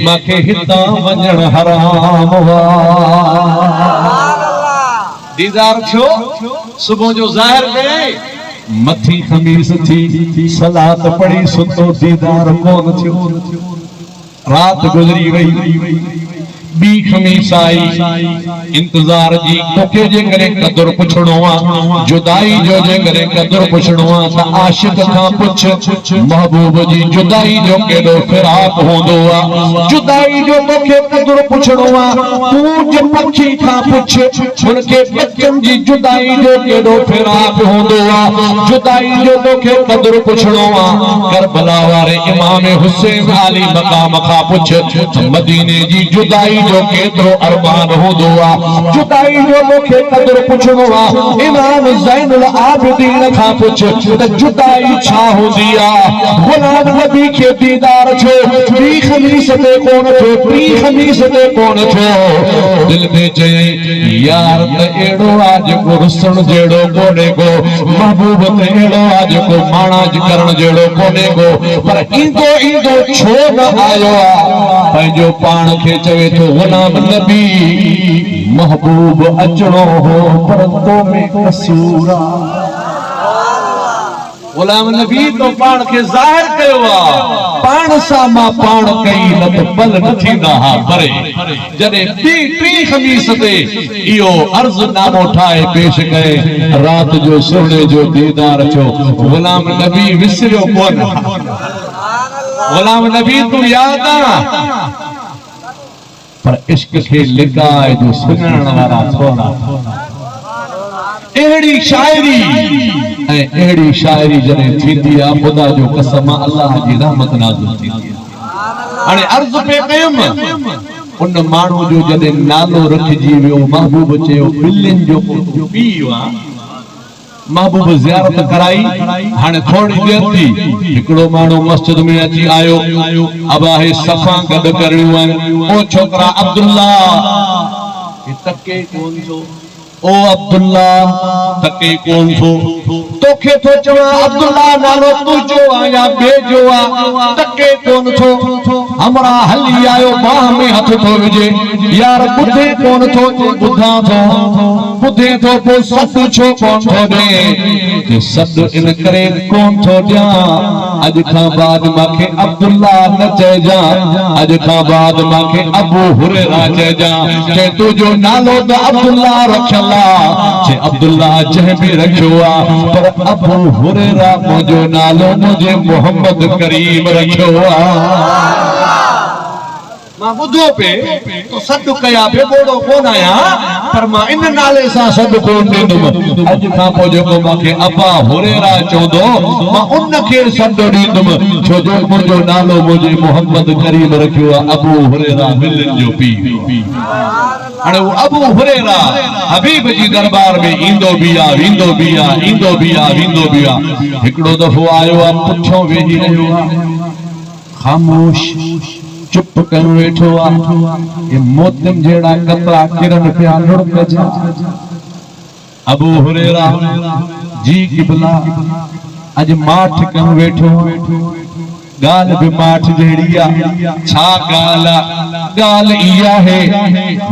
मूंखे हितां वञण हराम हुआ दीदार थियो सुबुह जो ज़ाहिर कई मथी खमीस थी सलात पढ़ी सुतो दीदार कोन थियो रात गुजरी वई बी खमीस आई इंतजार जी तोखे जे करे कदर पुछणो आ जुदाई जो जे करे कदर पुछणो आ त आशिक खां पुछ महबूब जी जुदाई जो केडो फिराक होंदो आ जुदाई जो तोखे कदर पुछणो आ तू जे पखी खां पुछ उनके बच्चन जी जुदाई जो केडो फिराक होंदो आ जुदाई जो तोखे कदर पुछणो आ करबला वारे इमाम हुसैन अली मकाम खां पुछ मदीने जी जुदाई जो केतरो अरमान होंदो आ जुदाई जो मूंखे कदर पुछणो आ इमाम ज़ैनुल आबिदीन खां पुछ त जुदाई छा हूंदी आ गुलाम नबी खे दीदार छो ॿी खमीस ते कोन थियो ॿी खमीस ते कोन थियो दिल में चयई यार त अहिड़ो आ जेको रुसण जहिड़ो कोन्हे को महबूब त अहिड़ो आ जेको माणाज करण जहिड़ो कोन्हे को पर ईंदो ईंदो छो न आयो आ पंहिंजो पाण खे चवे थो गुलाम नबी महबूब अचणो हो पर तो में कसूर गुलाम नबी तो पाण खे ज़ाहिर कयो आ पाण सां मां पाण कई न त बल न थींदा हा परे जॾहिं टी खमीस ते इहो अर्ज़नामो ठाहे पेश कए रात जो सोने जो दीदार थियो गुलाम नबी विसरियो कोन गुलाम नबी तू याद आ पर इश्क के लिकाए जो सुनण वारा थोड़ा एड़ी शायरी जने थींदी आ खुदा जो कसम अल्लाह जी रहमत नाज़िल थींदी हाणे अर्ज़ पे कयम उन माण्हू जो जॾहिं नालो रखिजी वियो महबूब चयो बिल्लिन जो पीउ आ महबूब ज़ियारत कराई हाणे थोड़ी देर थी हिकिड़ो माण्हू मस्जिद में अची आयो अबाहे सफ़ा गॾु करणियूं आहिनि ओ छोकरा अब्दुल्ला तके कोन थो ओ अब्दुल्ला तके कोन थो तोखे थो चवां अब्दुल्ला नालो तुंहिंजो आ या ॿिए जो आ तके कोन थो हमरा हली आयो बाह में हथ थो विझे यार ॿुधे कोन थो ॿुधां थो ॿुधे थो पोइ सॾु छो कोन थो ॾे सॾु इन करे कोन थो ॾियां अॼु खां बाद मूंखे अब्दुल्ला न चइजां अॼु खां बाद मूंखे अबू हुरैरा चइजां के तुंहिंजो नालो त अब्दुल्ला रखियल आहे अब्दुल्ला जंहिं बि रखियो आहे पर अबू हुरैरा मुंहिंजो नालो मुंहिंजे मोहम्मद करीम रखियो आहे मां ॿुधो पे तो सॾु कया पे बोड़ो कोन आया पर मां इन नाले सां सॾु कोन ॾींदुमि अॼु खां पोइ जेको मूंखे अबा हुरैरा चवंदो मां उन खे सॾु ॾींदुमि छो जो मुंहिंजो नालो मुंहिंजे मोहम्मद करीम रखियो आहे अबू हुरैरा मिलन जो पीउ हाणे वो अबू हुरैरा हबीब जी दरबार में ईंदो बि आहे वेंदो बि आहे ईंदो बि आहे वेंदो बि आहे हिकिड़ो दफ़ो आयो आहे पुठियों वेही रहियो आहे ख़ामोश चुप कर वेठो आ ये मोतिन जेड़ा कतरा किरण पिया लुढ़कजा अबू हुरैरा जी किबला अज माठ कन वेठो गाल भी माठ जेड़ी आ छा गाल इया है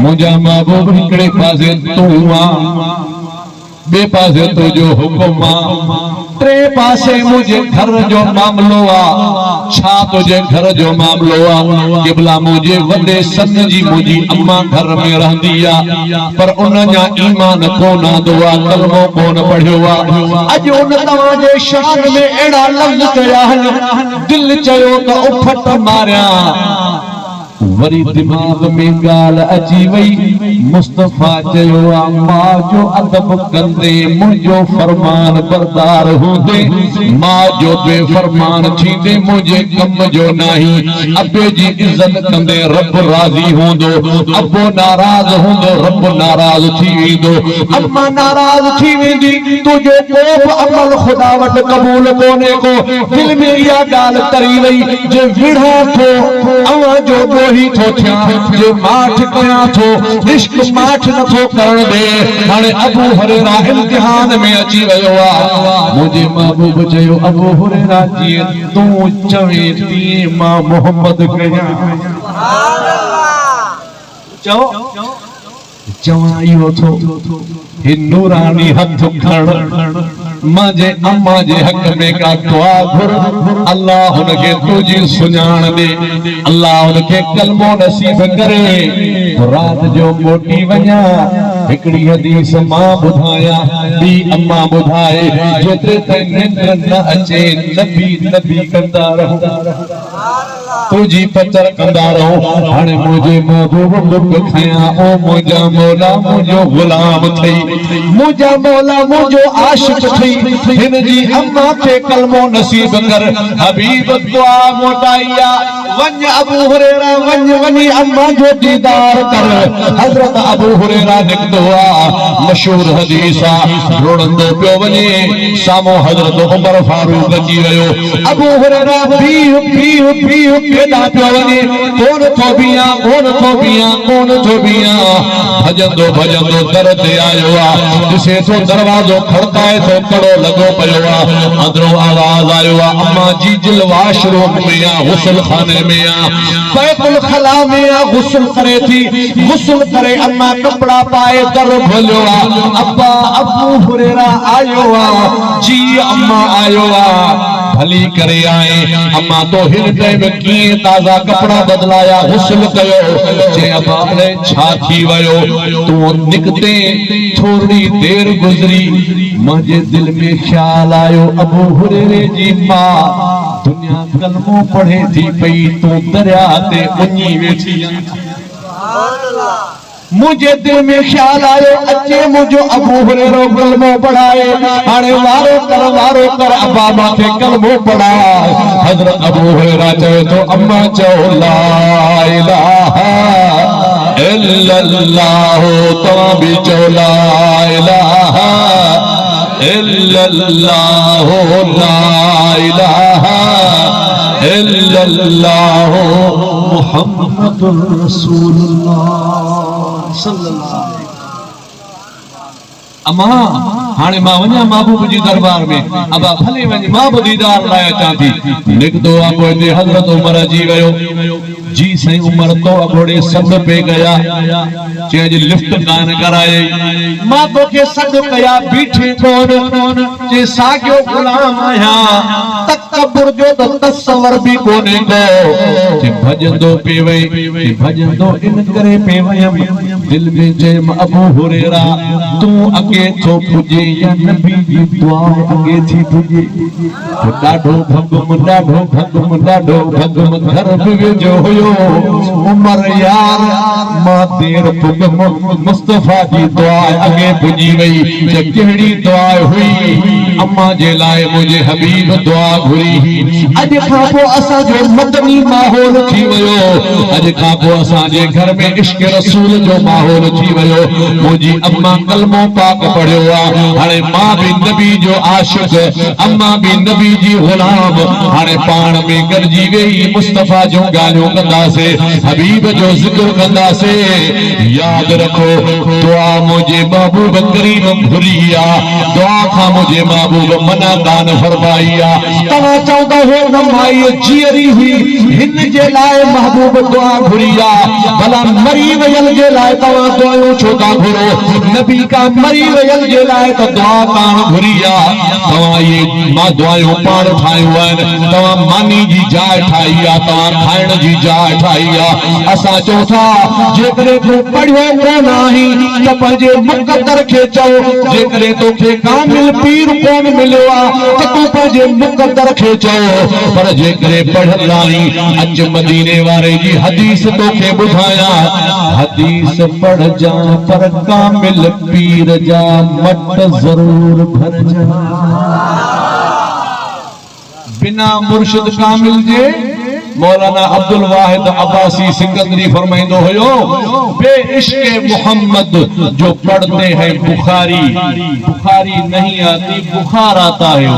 मुजा महबूब हिकड़े पासे तू आ बे पासे तो जो हुकुम आ टे पासे मुझे घर जो मामलो आ छा तुझे घर जो मामलो आ किबला मुझे वडे सन जी मुझी अम्मा घर में रहंदी आ पर उन जा ईमान कोन आंदो आ कलमो कोन पढ़ियो आ अज उन तवा जे शान में एड़ा लफ्ज कया दिल चयो त उफट मारिया वरी दिमाग में गाल अची वई मुस्तफ़ा चयो मां जो अदब कंदे मुझो फरमान बरदार होंदे मां जो बेफरमान थींदे मुझे कम जो नहीं अबे जी इज्जत कंदे रब राज़ी होंदो अबो नाराज होंदो रब नाराज थी वेंदो अम्मा नाराज थी वेंदी तुझे कोप अमल खुदा वट कबूल कोने को दिल में या गाल तरी वई जे विढ़ा थो अवा जो दोही थो थिया जे माठ कया थो इश्क माठ न थो करण दे हाणे अबू हुरैरा इम्तिहान में अची वयो आ मुझे महबूब चयो अबू हुरैरा जी तू चवे ती मां मोहम्मद कया सुभान अल्लाह चवा इहो थो हे नूरानी हथ खण माजे अम्मा जे हक में का दुआ घुर अल्लाह उनके तुझी सुञाण दे अल्लाह उनके कलमो नसीब करे रात जो मोटी वञा हिकड़ी हदीस मां बुधाया दी अम्मा बुधाए जेतरे ताईं निंड न अचे नबी नबी कंदा रहो तुझी पचर कंदा रहो हाणे मुझे महबूब बुक खया ओ मुझा मौला मुझो गुलाम थई मुझा मौला मुझो आशिक थई हिन जी अम्मा के कलमो नसीब कर हबीब दुआ मोटाइया वञ अबू हुरैरा वञी अम्मा जो दीदार कर हजरत अबू हुरैरा निकतो आ मशहूर हदीस आ रोड़ंदो पियो वञे सामो हजरत उमर फारूक अची वियो अबू हुरैरा बीह केॾा पियो वञे कोन थो बीहा भजंदो दर ते आयो आ ॾिसे थो दरवाज़ो खड़काए थो कड़ो लगो पियो आ अंदरो आवाज आयो आ अम्मा जी जिल वाशरूम में आ गुस्ल खाने में आ बैतुल खला में आ गुस्ल करे थी गुस्ल करे अम्मा कपड़ा पाए दर खोलियो आ अब्बा अबू हुरैरा आयो आ जी अम्मा आयो आ भली करे आए अम्मा तो हिन टाइम की ताजा कपड़ा बदलाया गुस्ल कयो जे अब्बा ने छा थी वयो तू निकते थोड़ी देर गुजरी मुझे दिल में ख्याल आयो अबू हुरैरे जी मां दुनिया कलमो पढ़े थी पई तू दरिया ते उञी वेठी सुभान अल्लाह मुझे दिल में ख्याल आयो अचे मुझो अबू हुरैरो कलमो पढ़ाए हाणे वारो कर अब्बा माथे कलमो पढ़ा हजरत अबू हुरैरा चवे तो अम्मा चओ ला इलाहा इल्लल्लाह तवा भी चओ ला इलाहा इल्लल्लाह ला इलाहा इल्लल्लाह मुहम्मदुर रसूलुल्लाह सल्लल्लाहु अलैहि अम्मा हाणे मां वञा महबूब जी दरबार में अबा भले वञ मां बि दीदार लाइ अचां थी निकतो आ पोइ हजरत उमर अची वियो जी सही उमर तो अबोड़े सद पे गया जे अज लिफ्ट कान कराए मां तोखे सद कया बीठे कोन जे सागियो गुलाम आया तकबर जो तसवर भी कोने को जे भजंदो पे वई जे भजंदो इन करे पे वयम दिल में जे अबू हुरैरा तू अगे तो पुजे या नबी जी दुआ अगे थी पुजे तो डाढो भगम घर में जो होयो उमर यार मां देर पुगम मुस्तफा जी दुआ अगे पुजी वई जे केड़ी दुआ हुई अम्मा जे लाए मुझे हबीब दुआ घुरी अज खां पो असा जो मदनी माहौल थी वयो अज खां पो असा जे घर में इश्क रसूल जो माहौल थी वयो मुजी अम्मा कलमो पाक पढ़ियो आ हाणे मां भी नबी जो आशिक अम्मा भी नबी जी गुलाम हाणे पाण में गरजी वेई मुस्तफा जो गालियों कंदासे हबीब जो जिक्र कंदासे याद रखो दुआ मुझे महबूब करीम भुलिया दुआ खां मुझे महबूब मना दान फरमाइया तवा चौदा हो न माई जीअरी हुई हिन जे लाए महबूब दुआ घुरिया भला मरी वयल जे लाए तवा दुआऊं छो था घुरो नबी का मरी वयल जे लाए तो दुआ कान घुरिया तवा ये मां दुआऊं पाण ठाहियूं आहिनि तवा मानी जी जाइ ठाही आ तवा खाइण जी जाइ ठाही आ असां चऊं था जेकरे तू पढ़ियो कोन आहीं त पंहिंजे मुक़द्दर खे चओ जेकरे तोखे कामिल पीर पढ़न मिलो तो तू पंहिंजे मुक़द्दर खे चओ पर जे करे पढ़ल आहीं अच मदीने वारे जी हदीस तोखे ॿुधायां हदीस पढ़ जा पर कामिल पीर जा मट जरूर भर जा बिना मुर्शिद कामिल जे मौलाना अब्दुल वाहिद अब्बासी सिकंदरी फरमाइंदो हुयो बे इश्क़ मोहम्मद जो पढ़ते हैं बुखारी बुखारी नहीं आती बुखार आता है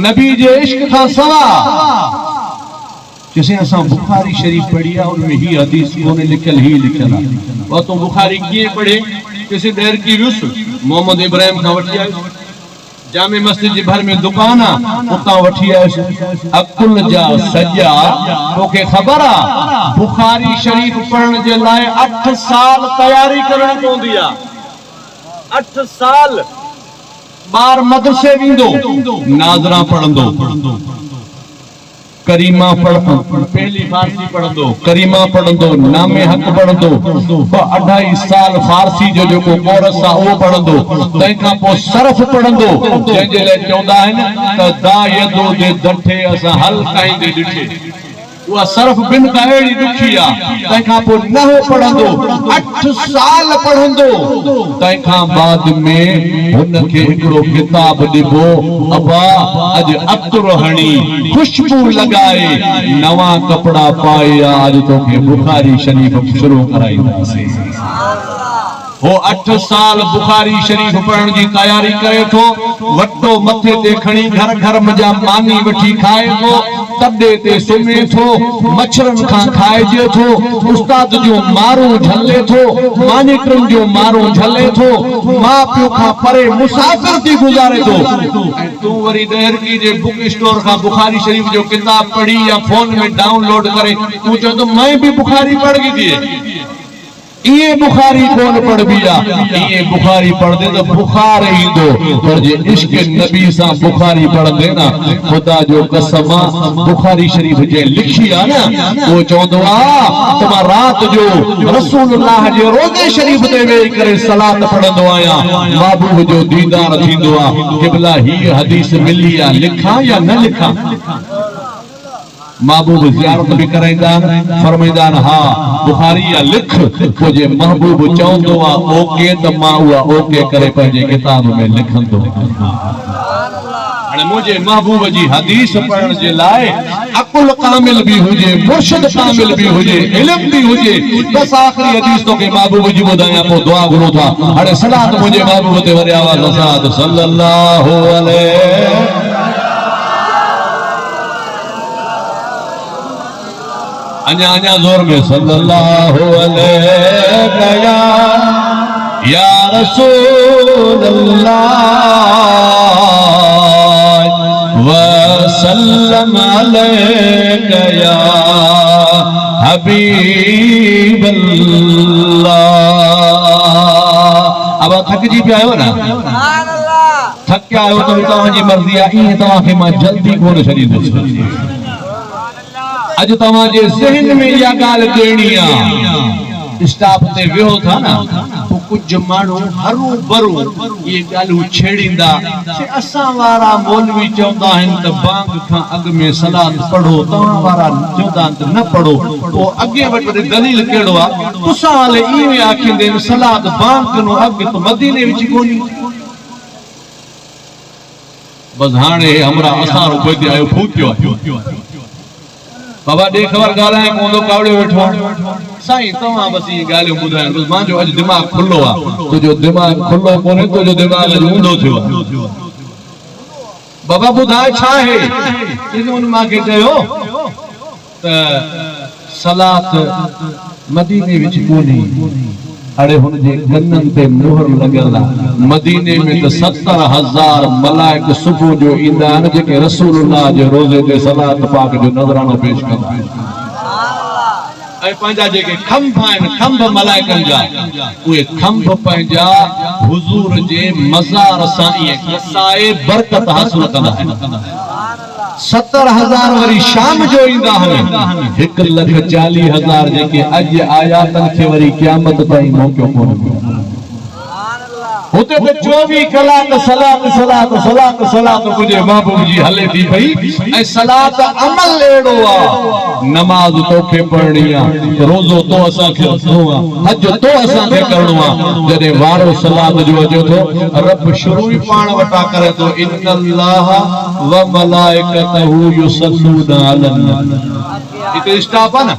नबी जे इश्क़ का सवा जिसे असा बुखारी शरीफ पढ़ी है उनमें ही हदीस कोने लिखल ही लिखल वो तो बुखारी किए पढ़े किसी देर की रुस मोहम्मद इब्राहिम का वठी जामे मस्जिद जी भर में दुकान उता वठी अकुल जा सजा तोखे खबर आ बुखारी शरीफ पढ़न जे लाए 8 साल तैयारी करनी पवंदी आ 8 साल बार मदरसे विंदो नाज़रा पढ़ंदो करीमा पढ़ंदो पहली फारसी पढ़ंदो करीमा पढ़ंदो नामे हक पढ़ंदो 2.5 साल फारसी जो जो कोरस आ वो पढ़ंदो तंहिंखां पोइ सरफ पढ़ंदो जंहिंजे लाइ चवंदा आहिनि त दा यदो जे दठे असां हल काईंदे ॾिठे उहा सरफ बिन का अहिड़ी ॾुखी आहे तंहिंखां पोइ न हो पढ़ंदो 8 साल पढ़ंदो तंहिंखां बाद में हुनखे हिकिड़ो किताब ॾिबो अबा अॼु अतुर हणी खुशबू लगाए नवा कपड़ा पाए अॼु तोखे बुखारी शरीफ शुरू कराईंदासीं वो 8 साल बुखारी शरीफ पढ़न की तैयारी करे थो वटो मथे ते खणी घर घर मजा मानी वठी खाए थो तबे ते सुमे थो मच्छरन खां खाइजे थो उस्ताद जो मारो झले थो मानिटरन जो मारो झले थो मां पियो खां परे मुसाफिर थी गुजारे थो तू वरी देर की जे बुक स्टोर खां बुखारी शरीफ जो किताब पढ़ी या फोन में डाउनलोड करे तू चो तो मैं भी बुखारी पढ़ गई थी ये बुखारी कौन पढ़ बिया ये बुखारी पढ़ दे तो बुखार ही दो पर जे इश्क नबी सा बुखारी पढ़ दे ना खुदा जो कसम बुखारी शरीफ जे लिखी आ ना वो चवंदो आ तुम रात जो रसूलुल्लाह जे रोजे शरीफ ते वेही करे सलात पढ़ंदो आया महबूब जो दीदार थींदो आ क़िबला ही हदीस मिली आ लिखा या न लिखा महबूब ज़ियारत भी कराइंदा फरमाइंदा हाँ बुखारी या लिख को जे महबूब चवंदो आ ओके त मां उहा ओके करे पंहिंजे किताब में लिखंदो हाणे मुझे महबूब जी हदीस पढ़न जे लाए अकुल कामिल भी हुजे मुर्शिद कामिल भी हुजे इल्म भी हुजे बस आखिरी हदीस तो के महबूब जी ॿुधाया पोइ दुआ घुरो था हाणे सलात मुझे महबूब ते वरी आवाज़ सां सल्लल्लाहु अलैहि अन्या अन्या जोर में सल्लल्लाहु अलैहि या रसूल अल्लाह व सल्लम अलैका या हबीब अल्लाह अब थक जी पिया आयो ना सुभान अल्लाह थक के आयो तो तव्हांजी मर्ज़ी आहे ईअं तव्हांखे मां जल्दी कोन छॾींदुसि अज तव्हांजे ज़हन में या गाल देनी आ स्टाफ ते वियो था ना तो कुछ माण्हू हरू भरू ये गालू छेड़ींदा से असां वारा मौलवी चवंदा आहिनि त बांग खां अॻु में सलात पढ़ो तव्हां वारा चवंदा त न पढ़ो तो अॻे वटि दलील कहिड़ो आहे तुसां हाले इएं आखींदे सलात बांग खां अॻु त मदीने विच कोन्हे बस हाणे हमरा असां रुपए ते आयो फूकियो बाबा दे खबर गालाए कोंदो कावड़े वेठो साईं तव्हां बस ये गालियों ॿुधायो बस मांजो अॼु दिमाग़ खुलो आ तुंहिंजो दिमाग़ खुलो कोन्हे तुंहिंजो दिमाग़ अॼु ऊंधो थियो बाबा ॿुधाए छा आहे इन्होंने मांखे चयो त सलात मदीने विच कोन्हे अड़े हुन जे गन्नन ते मोहर लगल आहे मदीने में तो 70,000 मलाइक सुबह जो ईंदा आहिनि जेके रसूलुल्लाह जे रोज़े ते सलात पाक जो नज़रानो पेश कंदा आहिनि ऐं पंहिंजा जेके खंभ आहिनि खंभ मलाइकनि जा उहे खंभ पंहिंजा हुज़ूर जे मज़ार सां ईअं कसाए बरकत हासिल कंदा आहिनि 70,000 वरी शाम जो ईंदा आहिनि 1,40,000 जेके अॼु आयातनि खे वरी क़यामत ताईं मौक़ो कोन होते ते 24 कलाक सलात सलात सलात सलात मुझे महबूब जी हले थी भई ऐ सलात अमल एड़ो आ नमाज तोखे पढ़णी आ रोज़ो तो असा खे रखणो आ हज तो असा खे करणो आ जदे वारो सलात जो अचो तो रब शुरू ही पाण वटा करे तो इन्नल्लाह व मलाइकतहु युसल्लूना अलन नबी इते स्टॉप है ना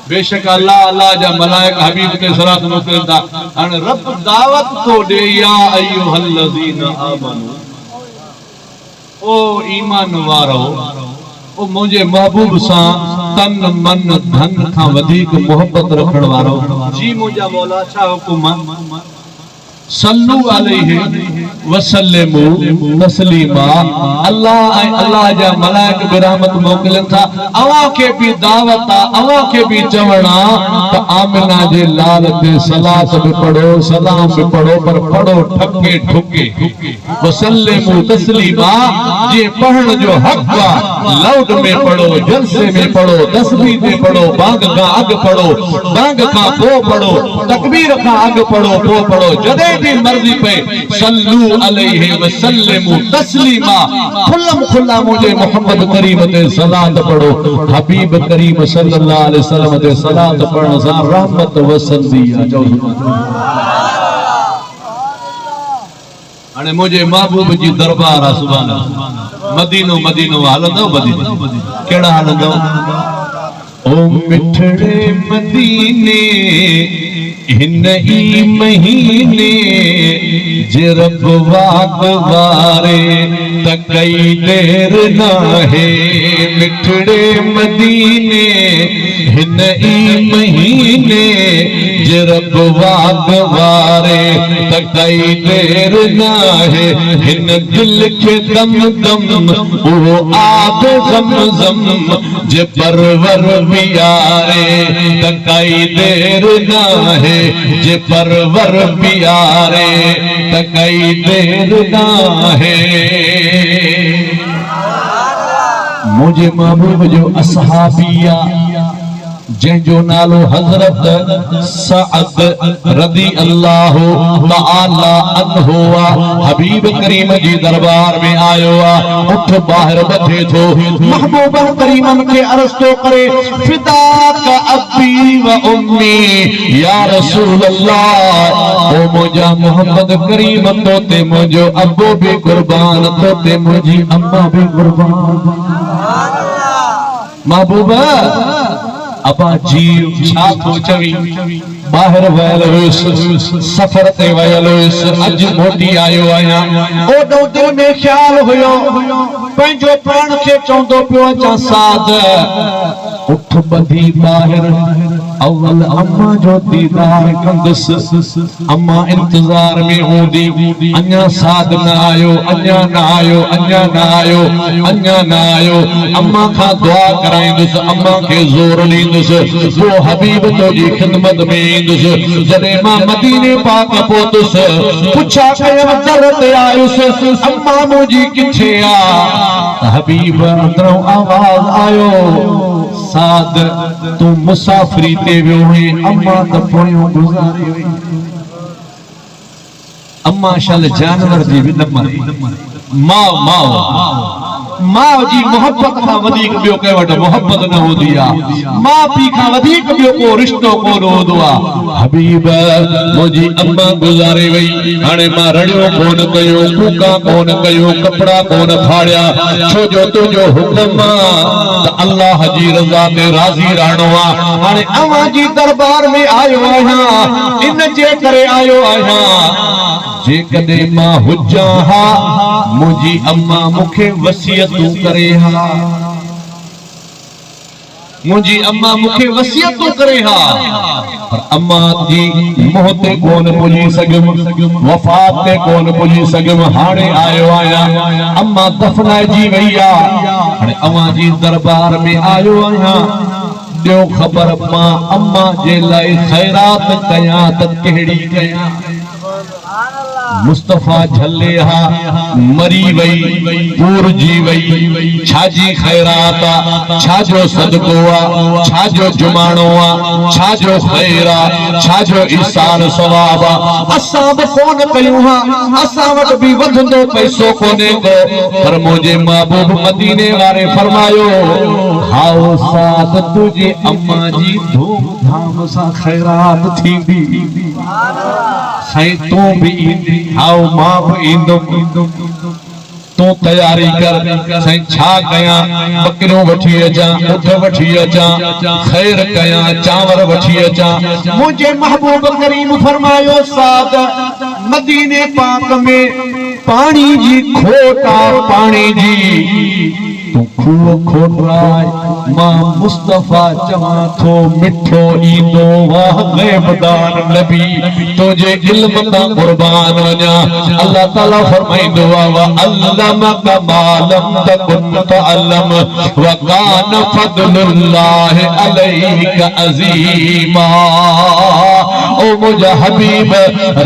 बेशक अल्लाह अल्लाह जा मलाइक हबीब ते सलात मोकलंदा अन रब दावत तो दे या अय्युहल्लज़ीना आमनू ओ ईमान वारो ओ मुझे महबूब सा तन मन धन का वधिक मोहब्बत रखण वारो जी मुझा मौला छा हुकुम सल्लू अलैहि वसल्लमु तस्लीमा अल्लाह अल्लाह जा मलाइक बिरहमत मोकलन था अवा के भी दावत अवा के भी चवणा तो आमिना जे लाल ते सलात भी पढ़ो सलाम भी पढ़ो पर पढ़ो ठके ठुके वसल्लमु तस्लीमा जे पढ़न जो हक वा लाउड में पढ़ो जलसे में पढ़ो तस्बीह में पढ़ो बांग का अग पढ़ो बांग का पो पढ़ो तकबीर का अग पढ़ो पो पढ़ो जदे भी मर्जी पे सल्लू अलैहि वसल्लमु तस्लीमा खुल्लम खुल्ला मुझे मोहम्मद करीम ते सलात पढ़ो हबीब करीम सल्लल्लाहु अलैहि वसल्लम ते सलात पढ़न सा रहमत वसंदी आ जो अने मुझे महबूब जी दरबार आ सुभान अल्लाह मदीनो मदीनो हलंदो मदीनो केड़ा हलंदो ओ मिठड़े मदीने हिन ई महीने जे रब वाक वारे त कई देर ना है मिठड़े मदीने हिन ई महीने जे रब वाक वारे त कई देर ना है हिन दिल के दम दम वो आब जम जम जे परवर बियारे त कई देर ना है जे परवर प्यारे त कई देर ना है मुझे महबूब जो असहाबिया जंहिंजो नालो हज़रत सअद रज़ी अल्लाह तआला अन्हु हबीब करीम जी दरबार में आयो आ उठ बाहर बथे थो महबूब करीमन के अर्ज़ तो करे फिदा का अबी व उम्मी या रसूल अल्लाह ओ मुझा मोहम्मद करीम तो ते मुझो अबो भी कुर्बान तो ते मुझी अम्मा भी कुर्बान महबूबा अबा जीव छा थो चवी बाहर वयल हुयुस सफर ते वयल हुयुस अज मोटी आयो आया ओडो दिल में ख्याल हुयो पंहिंजो प्राण खे चवंदो पियो अचां साध उठ बधी बाहर अव्वल अम्मा जो दीदार कंदुस अम्मा इंतजार में हूंदी अञा साध न आयो अञा न आयो अञा न आयो अञा न आयो अम्मा खां दुआ कराईंदुस अम्मा के ज़ोर ॾींदुस वो हबीब तो जी खिदमत में इंदुस जदे मां मदीने पाक पहुतुस पुछा कयम दर ते आयुस अम्मा मुझी किथे आ हबीब अंदरों आवाज आयो साद तू मुसाफरी ते वियो हुई अम्मा त पोयों गुज़ारे हुई अम्मा शाल जानवर जी भी न मरे मां जी मोहब्बत का वधिक बियो के वट मोहब्बत न होदी आ मां पी का वधिक बियो को रिश्तो कोन होदो आ हबीब मुजी अम्मा गुज़ारे वई हाने मां रड़ियो कोन कयो कूका कोन कयो कपड़ा कोन फाड़िया छो जो तुजो हुक्म त अल्लाह जी रज़ा ते राज़ी रहणो आ हाने अम्मा जी दरबार में आयो आहियां इन जे करे आयो आहियां जे कदे मां हुजा हा मुजी अम्मा मुखे वसियतू करे हा मुजी अम्मा मुखे वसियतू करे हा पर अम्मा जी मोहते कोन पुजी सगम वफात ते कोन पुजी सगम हाने आयो आया अम्मा दफनाए जी वैया हाने अम्मा जी दरबार में आयो आया दियो खबर मां अम्मा जे लाए खैरात कया त केड़ी कया मुस्तफा झले हा मरी वई पूर जी वई छाजी खैरात छाजो सदको आ छाजो जुमाणो आ छाजो खैरा छाजो ईसार सवाब असां बि कोन कयूं हा असां वटि बि वधंदो पैसो कोने को पर मुंहिंजे महबूब मदीने वारे फरमायो खाओ साथ तुझे अम्मा जी धूमधाम सां खैरात थींदी साईं तू भी ईंदी आओ मां भी ईंदुमि तू तैयारी कर साईं छा कयां बकरियों वठी अचां ऊठ वठी अचां खैर कयां चांवर वठी अचां मुझे महबूब करीम फरमायो साद मदीने पाक में पानी जी खोटा पानी जी तू खूह खोटराय मां मुस्तफा चवा थो मिठो ईंदो वाह गैबदार नबी तुझे इल्म ता कुर्बान वञा अल्लाह ताला फरमाइंदो वा अल्लमक मा लम तकुन तअल्लम व कान फदलुल्लाह अलैका अजीमा ओ मुझा हबीब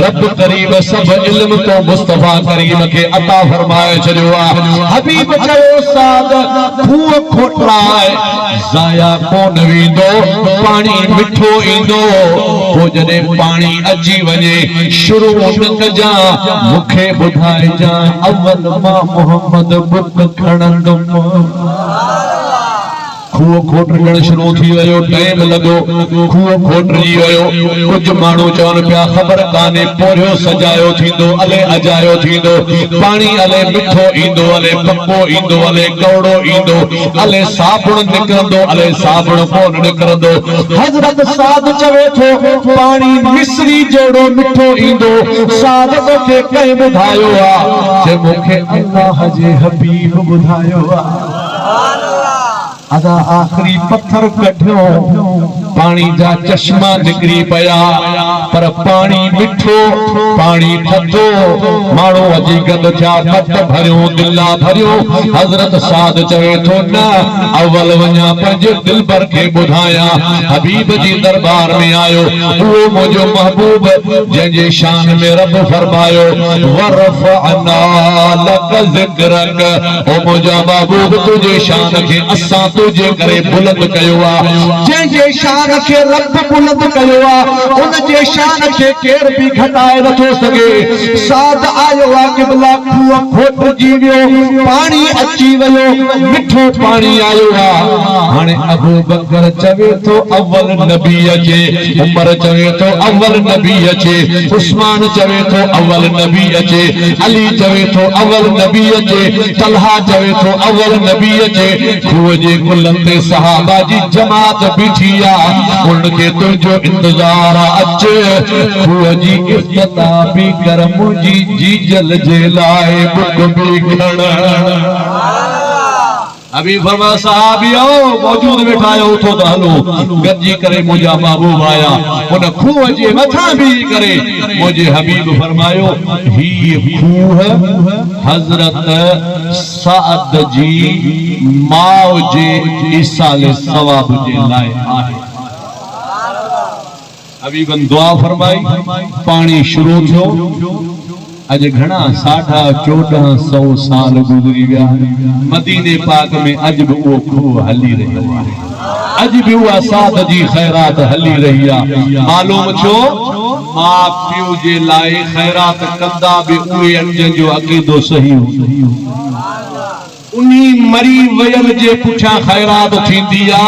रब करीम सब इल्म तो मुस्तफा करीम के अता फरमाए छड़ियो हबीब चयो साद खूह खोटराय जाया कोन वेंदो पानी मिठो ईंदो पोइ जॾहिं पानी अची वञे शुरू न कजां मूंखे ॿुधाइजां अवल मां मोहम्मद बुत खणंदुमि खूह खोटण शुरू थी वियो टाइम लगो खूह खोटजी वियो कुछ माण्हू चवनि पिया ख़बर कान्हे पोरियो सजायो थींदो अले अजायो थींदो पानी अले मिठो ईंदो अले पको ईंदो अले कौड़ो ईंदो अले साबुण निकिरंदो अले साबुण कोन निकिरंदो हज़रत साद चवे थो पानी मिस्री जहिड़ो मिठो ईंदो साद खे कंहिं ॿुधायो आहे जे मूंखे अल्लाह जे हबीब ॿुधायो आहे अदा आखिरी पत्थर कढियो पानी जा चश्मा निकरी पया पर पानी मिठो पानी थधो माण्हू अची गंद थिया कट भरियो दिला भरियो हज़रत साद चवे थो न अवल वञा पंहिंजे दिलबर खे ॿुधायां हबीब जी दरबार में आयो उहो मुंहिंजो महबूब जंहिंजे शान में रब फरमायो वरफ़अना लक ज़िक्रक ओ मुंहिंजा महबूब तुंहिंजे शान खे असां तुझे करे बुलंद कयो आहे जंहिंजे शान खे रब बुलंद कयो आहे उन जे शान खे केर बि घटाए नथो सघे साद आयो आहे क़िबला खूह खोटजी वियो पानी अची वियो मिठो पानी आयो आहे हाणे अबू बकर चवे थो अव्वल नबी अचे उमर चवे थो अव्वल नबी अचे उस्मान चवे थो अव्वल नबी अचे अली चवे थो अव्वल नबी अचे तलहा चवे थो अव्वल नबी अचे खूह जे कुलनि ते सहाबा जी जमात बीठी आहे उनखे तुंहिंजो इंतज़ार अचे खूह जी इफ़्तिताह बि कर मुंहिंजी जीजल जे लाइ बुक बि खण अभी फरमा सहाबियो मौजूद वेठा आयो उथो त हलो गॾिजी करे मुंहिंजा महबूब आया उन खूह जे मथां बीही करे मुंहिंजे हबीब फरमायो ही खूह हज़रत साद जी माउ जे ईसाले सवाब जे लाइ आहे हबीबन दुआ फरमाई पानी शुरू थियो अज घणा 1450 साल गुजरी विया मदीने पाक में अज भी वो खूह हली रही है अज भी वो साद जी खैरात हली रही है मालूम छो मां पियो जे लाए खैरात कंदा भी उहे अजन जो अकीदो सही हो उनी मरी वयल जे पुठा खैरात थींदी आ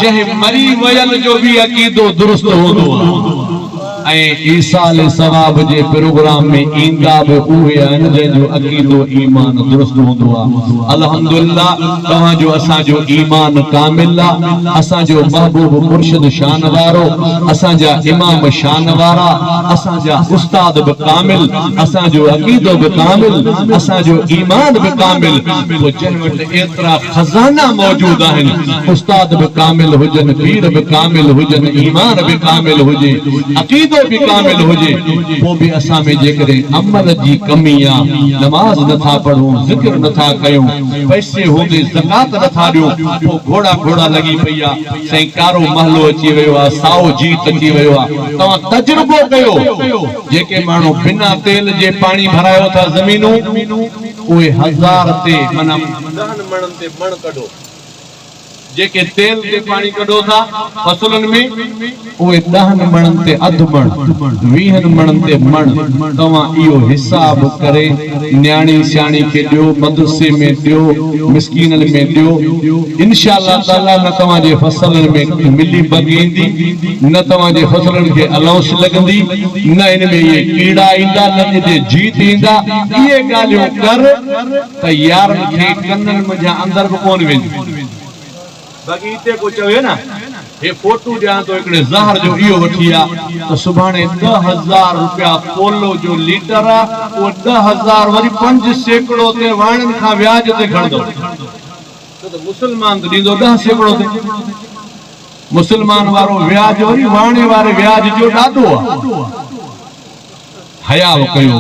जह मरी वयल जो भी अकीदो दुरुस्त होंदो ईसाल सवाब जे प्रोग्राम में ईंदा भी उहे आहिनि जंहिंजो अकीदो ईमान दुरुस्त हूंदो आहे अल्हम्दुलिल्लाह तव्हांजो असांजो ईमान कामिल आहे असांजो महबूब मुर्शिद शान वारो असांजा इमाम शान वारा असांजा उस्ताद भी कामिल असांजो अकीदो भी कामिल असांजो ईमान भी कामिल वो जंहिं वटि एतिरा खज़ाना मौजूद आहिनि उस्ताद भी कामिल हुजनि पीर भी कामिल हुजनि ईमान भी कामिल हुजे अकीदो अक़ीदो भी कामिल होजे वो भी असां में जेकरे अमल जी कमी आ नमाज नथा पढ़ूं ज़िक्र नथा कयूं पैसे होंदे ज़कात नथा ॾियूं वो घोड़ा घोड़ा लगी पई आ सही कारो महलो अची वियो आ साओ जीत अची वियो आ तव्हां तजुर्बो कयो जेके माण्हू बिना तेल जे पानी भरायो था ज़मीनूं उहे 1000 ते माना 10 मणनि ते मण कढो जेके तेल ते पानी कढो था फसलनि में उहे 10 मणनि ते अधु मण 20 मणनि ते मण तव्हां इहो हिसाब करे न्याणी स्याणी खे ॾियो मदरसे में ॾियो मिस्कीननि में ॾियो इंशाअल्लाह ताला न तव्हांजे फसलनि में मिली बगी ईंदी न तव्हांजे फसलनि खे अलाउंस लॻंदी न इन में इहे कीड़ा ईंदा न इते जीत ईंदा इहे ॻाल्हियूं कर त यारनि खे कननि मुंहिंजा अंदरि बि कोन वेंदियूं बाकी इते को चवे ना ये फोटो ॾियां तो हिकिड़े ज़हर जो इहो वठी आ तो सुभाणे 10,000 रुपया पोलो जो लीटर आ वो 10,000 वरी 5 सैकड़ो ते वाणनि खां व्याज ते खणदो तो मुसलमान तो ॾींदो 10 सैकड़ो ते मुसलमान वारो व्याज वरी वाणे वारे व्याज जो ॾाढो आ हया कयो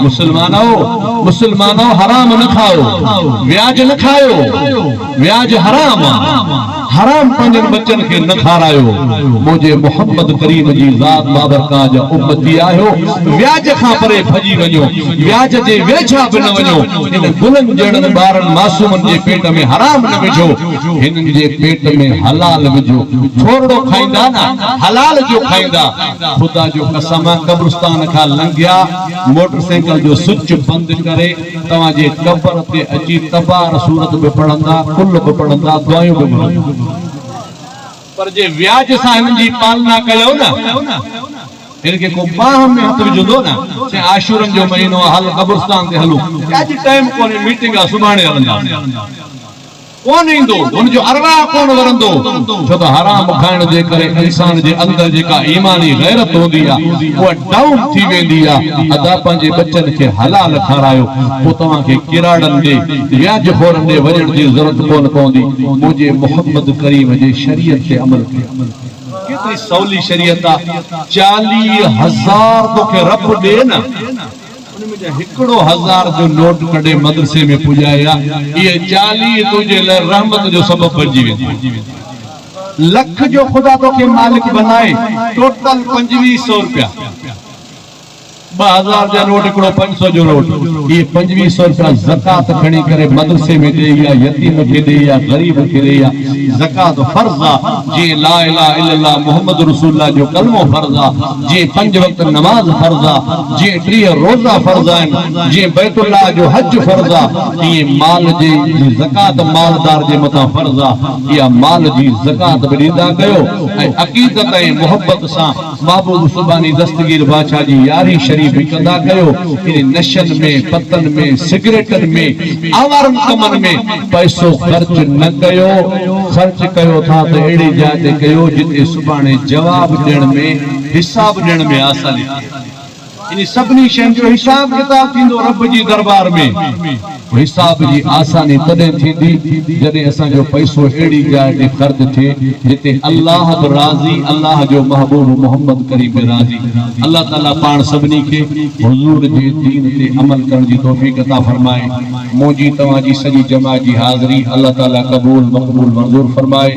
मुसलमानो हराम न खाओ व्याज न खायो व्याज हराम हराम पंहिंजनि बच्चनि खे न खारायो मुझे मोहम्मद करीम जी ज़ात बाबरकात जा उम्मती आहियो व्याज खां परे भॼी वञो व्याज जे वेझा बि न वञो इन गुलनि जहिड़नि ॿारनि मासूमनि जे पेट में हराम न विझो हिननि जे पेट में हलाल विझो थोरो खाईंदा न हलाल जो खाईंदा ख़ुदा जो कसम कब्रिस्तान खां लंघिया मोटरसाइकिल जो स्विच बंद करे तव्हांजे कब्र ते अची तबार सूरत बि पढ़ंदा कुल बि पढ़ंदा दुआयूं बि पढ़ंदा पर जे व्याज सां हिननि जी पालना कयो न इनके को बाह में हथ विझंदो न से आशूरन जो महीनो हल कब्रिस्तान ते हलूं अॼु टाइम कोन्हे मीटिंग आहे सुभाणे हलंदा कौन इंदो उन जो अरवा कौन वरंदो छो तो हराम खाइण जे करे इंसान जे अंदर जेका ईमानी गैरत होंदी आ वो डाउन थी वेंदी आ अदा पंहिंजे बच्चन खे हलाल खारायो वो तव्हां खे किराड़न दे व्याज खोरन दे वजण जी जरूरत कोन पवंदी मुझे मोहम्मद करीम जे शरीयत ते अमल कयो केतरी सौली शरीयत आ 40,000 तो के रब दे न हिकड़ो 1000 जो नोट कढे मदरसे में पुजाया ये 40 तुझे रहमत जो सबब बणजी वेंदी लख जो खुदा तो के मालिक बनाए टोटल 2500 रुपया 2000 जा नोट हिकड़ो 500 जो नोट ये 2500 रुपया ज़कात खणी करे मदरसे में दे या यतीम के दे या गरीब के दे या ज़कात फर्ज आ जे ला इलाहा इल्लल्लाह मुहम्मद रसूलुल्लाह जो कलमो फर्ज आ जे 5 वक्त नमाज फर्ज आ जे 3 रोजा फर्ज आहिनि जे बैतुल्लाह जो हज फर्ज आ ये माल जी ज़कात मालदार जे मथा फर्ज आ या माल जी ज़कात बि ॾींदा कयो ऐं अक़ीदत ऐं मोहब्बत सां महबूब सुबानी दस्तगीर बादशाह जी यारी शरीफ भी कंदा कयो इन नशन में पतन में सिगरेटन में आवारन कमन में पैसो खर्च न कयो खर्च कयो था तो एड़ी जाइ ते कयो जिते सुभाणे जवाब ॾियण में हिसाब ॾियण में आसानी इन सभनी शयुनि जो हिसाब किताब थींदो रब जी दरबार में हिसाब जी आसानी तॾहिं थींदी जॾहिं असांजो पैसो अहिड़ी जाइ ते ख़र्च थिए जिते अल्लाह बि राज़ी अल्लाह जो महबूब मोहम्मद करीम बि राज़ी अल्लाह ताला पाण सभिनी खे हुज़ूर जे दीन ते अमल करण जी तौफ़ीक़ अता फरमाए मुंहिंजी तव्हांजी सॼी जमात जी हाज़िरी अल्लाह ताला क़बूल मक़बूल मंज़ूर फरमाए।